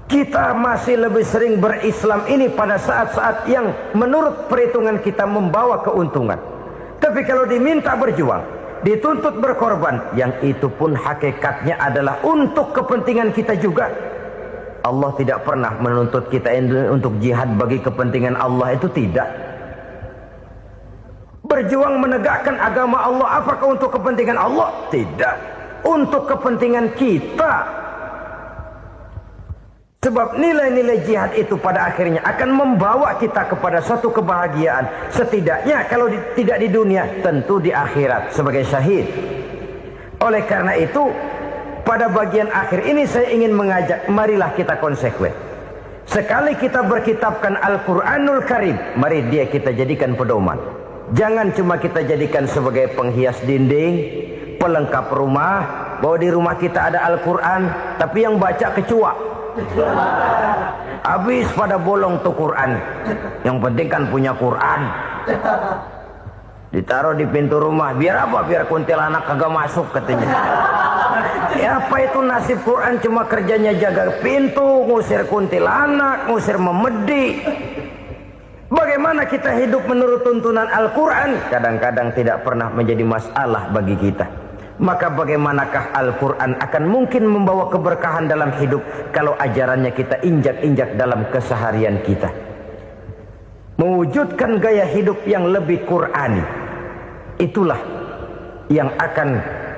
Kita masih lebih sering berislam ini pada saat-saat yang menurut perhitungan kita membawa keuntungan. Tapi kalau diminta berjuang, dituntut berkorban, yang itu pun hakikatnya adalah untuk kepentingan kita juga. Allah tidak pernah menuntut kita untuk jihad bagi kepentingan Allah, itu tidak. Berjuang menegakkan agama Allah, apakah untuk kepentingan Allah? Tidak. Untuk kepentingan kita. Sebab nilai-nilai jihad itu pada akhirnya akan membawa kita kepada suatu kebahagiaan. Setidaknya kalau tidak di dunia, tentu di akhirat sebagai syahid. Oleh karena itu, pada bagian akhir ini saya ingin mengajak, marilah kita konsekuen. Sekali kita berkitabkan Al-Quranul Karim, mari dia kita jadikan pedoman. Jangan cuma kita jadikan sebagai penghias dinding, pelengkap rumah, bahwa di rumah kita ada Al-Quran, tapi yang baca kecoa. Habis pada bolong tuh Quran. Yang penting kan punya Quran. Ditaruh di pintu rumah, biar apa? Biar kuntilanak kagak masuk katanya. Ya apa itu nasib Quran, cuma kerjanya jaga pintu, ngusir kuntilanak, ngusir memedi. Bagaimana kita hidup menurut tuntunan Al-Quran? Kadang-kadang tidak pernah menjadi masalah bagi kita. Maka bagaimanakah Al-Quran akan mungkin membawa keberkahan dalam hidup kalau ajarannya kita injak-injak dalam keseharian kita? Mewujudkan gaya hidup yang lebih Qurani, itulah yang akan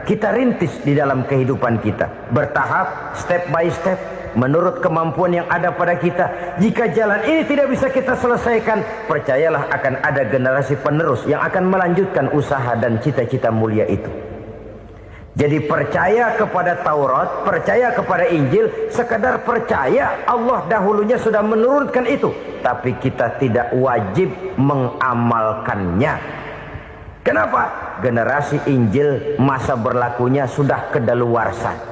kita rintis di dalam kehidupan kita. Bertahap, step by step, menurut kemampuan yang ada pada kita. Jika jalan ini tidak bisa kita selesaikan, percayalah akan ada generasi penerus yang akan melanjutkan usaha dan cita-cita mulia itu. Jadi percaya kepada Taurat, percaya kepada Injil, sekadar percaya Allah dahulunya sudah menurunkan itu, tapi kita tidak wajib mengamalkannya. Kenapa? Generasi Injil masa berlakunya sudah kedaluarsa.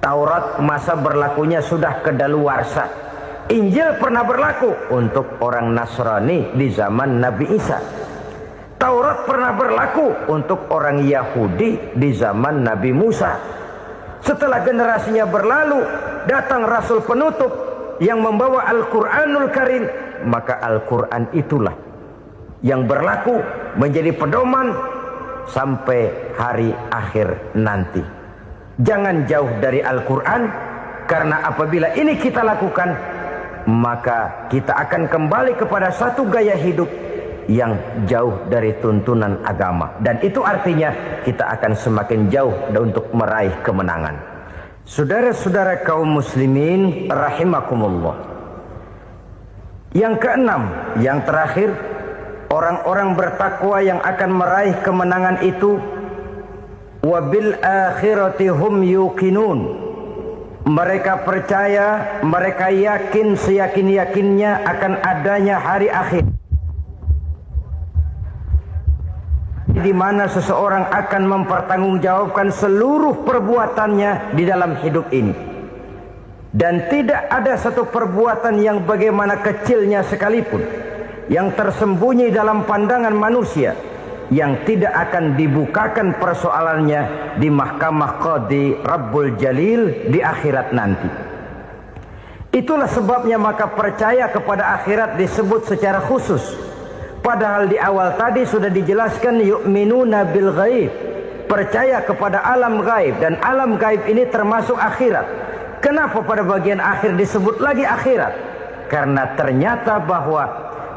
Taurat masa berlakunya sudah kedaluarsa. Injil pernah berlaku untuk orang Nasrani di zaman Nabi Isa. Taurat pernah berlaku untuk orang Yahudi di zaman Nabi Musa. Setelah generasinya berlalu, datang Rasul penutup yang membawa Al-Quranul Karim. Maka Al-Quran itulah yang berlaku menjadi pedoman sampai hari akhir nanti. Jangan jauh dari Al-Quran, karena apabila ini kita lakukan, maka kita akan kembali kepada satu gaya hidup yang jauh dari tuntunan agama, dan itu artinya kita akan semakin jauh untuk meraih kemenangan. Saudara-saudara kaum muslimin rahimakumullah. Yang keenam, yang terakhir, orang-orang bertakwa yang akan meraih kemenangan itu wabil akhirati hum yuqinun. Mereka percaya, mereka yakin seyakin-yakinnya akan adanya hari akhir, di mana seseorang akan mempertanggungjawabkan seluruh perbuatannya di dalam hidup ini. Dan tidak ada satu perbuatan yang bagaimana kecilnya sekalipun, yang tersembunyi dalam pandangan manusia, yang tidak akan dibukakan persoalannya di mahkamah Qadi Rabbul Jalil di akhirat nanti. Itulah sebabnya maka percaya kepada akhirat disebut secara khusus. Padahal di awal tadi sudah dijelaskan yu'minuna bil ghaib, percaya kepada alam gaib, dan alam gaib ini termasuk akhirat. Kenapa pada bagian akhir disebut lagi akhirat? Karena ternyata bahwa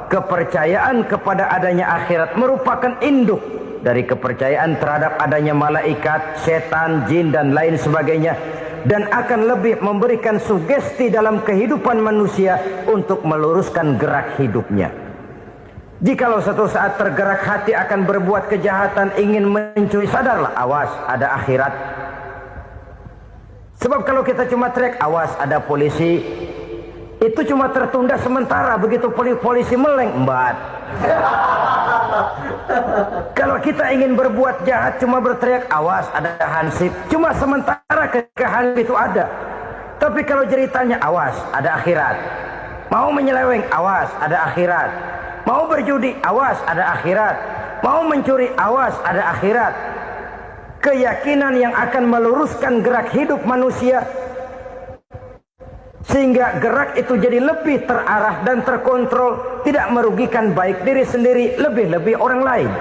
kepercayaan kepada adanya akhirat merupakan induk dari kepercayaan terhadap adanya malaikat, setan, jin dan lain sebagainya, dan akan lebih memberikan sugesti dalam kehidupan manusia untuk meluruskan gerak hidupnya. Jikalau satu saat tergerak hati akan berbuat kejahatan, ingin mencuri, sadarlah, awas ada akhirat. Sebab kalau kita cuma teriak awas ada polisi, itu cuma tertunda sementara, begitu polisi meleng embat. Kalau kita ingin berbuat jahat cuma berteriak awas ada hansip, cuma sementara ketika hansip itu ada. Tapi kalau ceritanya awas ada akhirat, mau menyeleweng awas ada akhirat, mau berjudi awas ada akhirat, mau mencuri awas ada akhirat. Keyakinan yang akan meluruskan gerak hidup manusia sehingga gerak itu jadi lebih terarah dan terkontrol, tidak merugikan baik diri sendiri, lebih-lebih orang lain.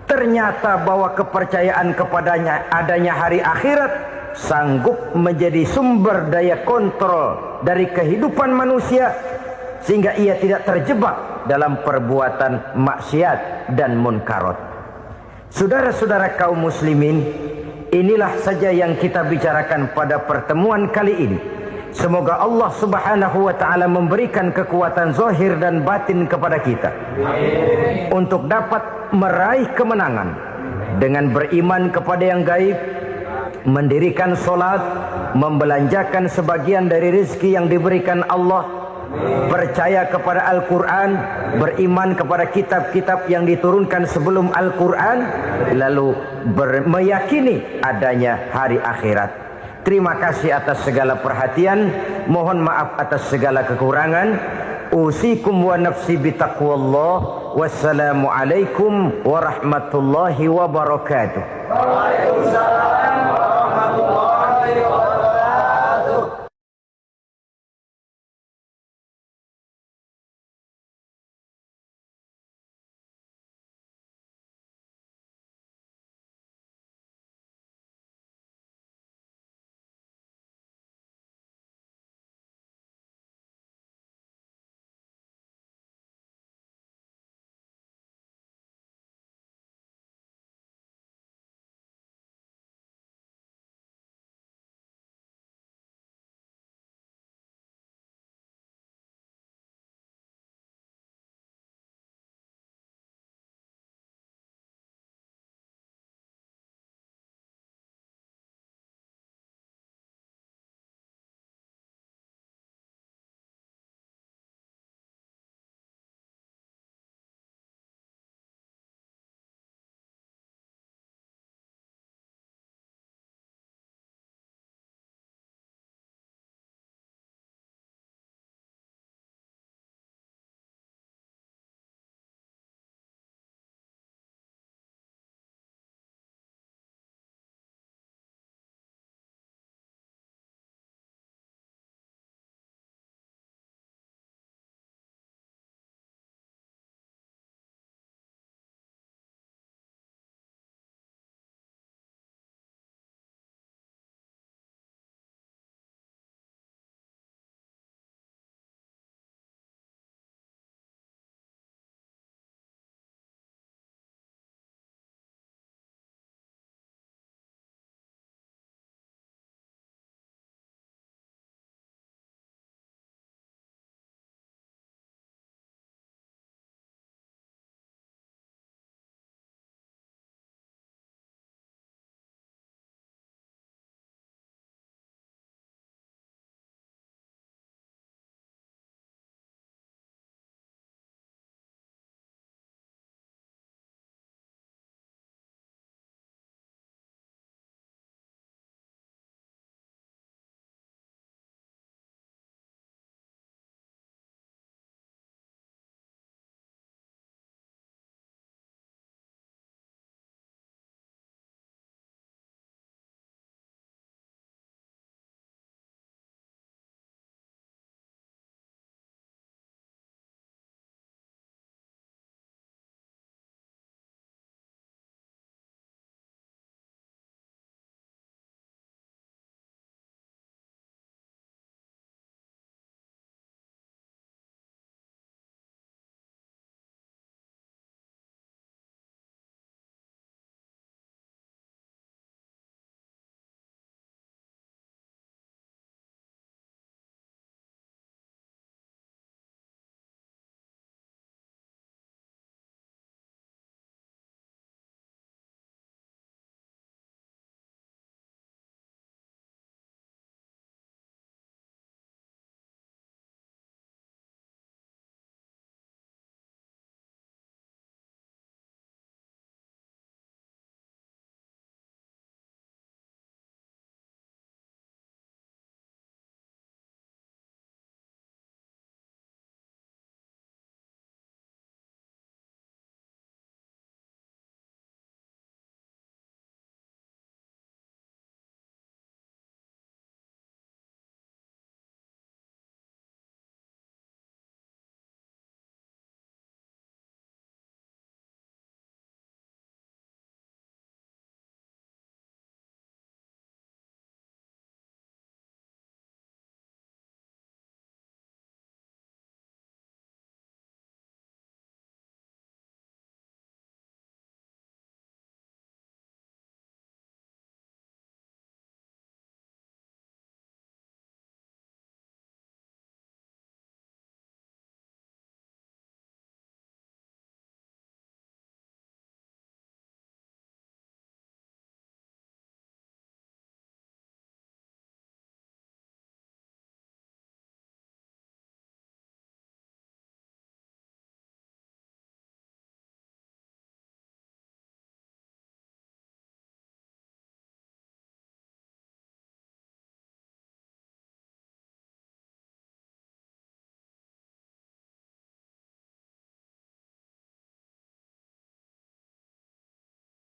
Ternyata bahwa kepercayaan kepadanya adanya hari akhirat sanggup menjadi sumber daya kontrol dari kehidupan manusia, sehingga ia tidak terjebak dalam perbuatan maksiat dan munkarat. Saudara-saudara kaum muslimin, inilah saja yang kita bicarakan pada pertemuan kali ini. Semoga Allah subhanahu wa ta'ala memberikan kekuatan zahir dan batin kepada kita. Amin. Untuk dapat meraih kemenangan dengan beriman kepada yang gaib, mendirikan solat, membelanjakan sebagian dari rezeki yang diberikan Allah, Percaya kepada Al-Quran, beriman kepada kitab-kitab yang diturunkan sebelum Al-Quran, lalu meyakini adanya hari akhirat. Terima kasih atas segala perhatian. Mohon maaf atas segala kekurangan. Usikum wa nafsi bitaqwallah. Wassalamualaikum warahmatullahi wabarakatuh. Waalaikumsalam.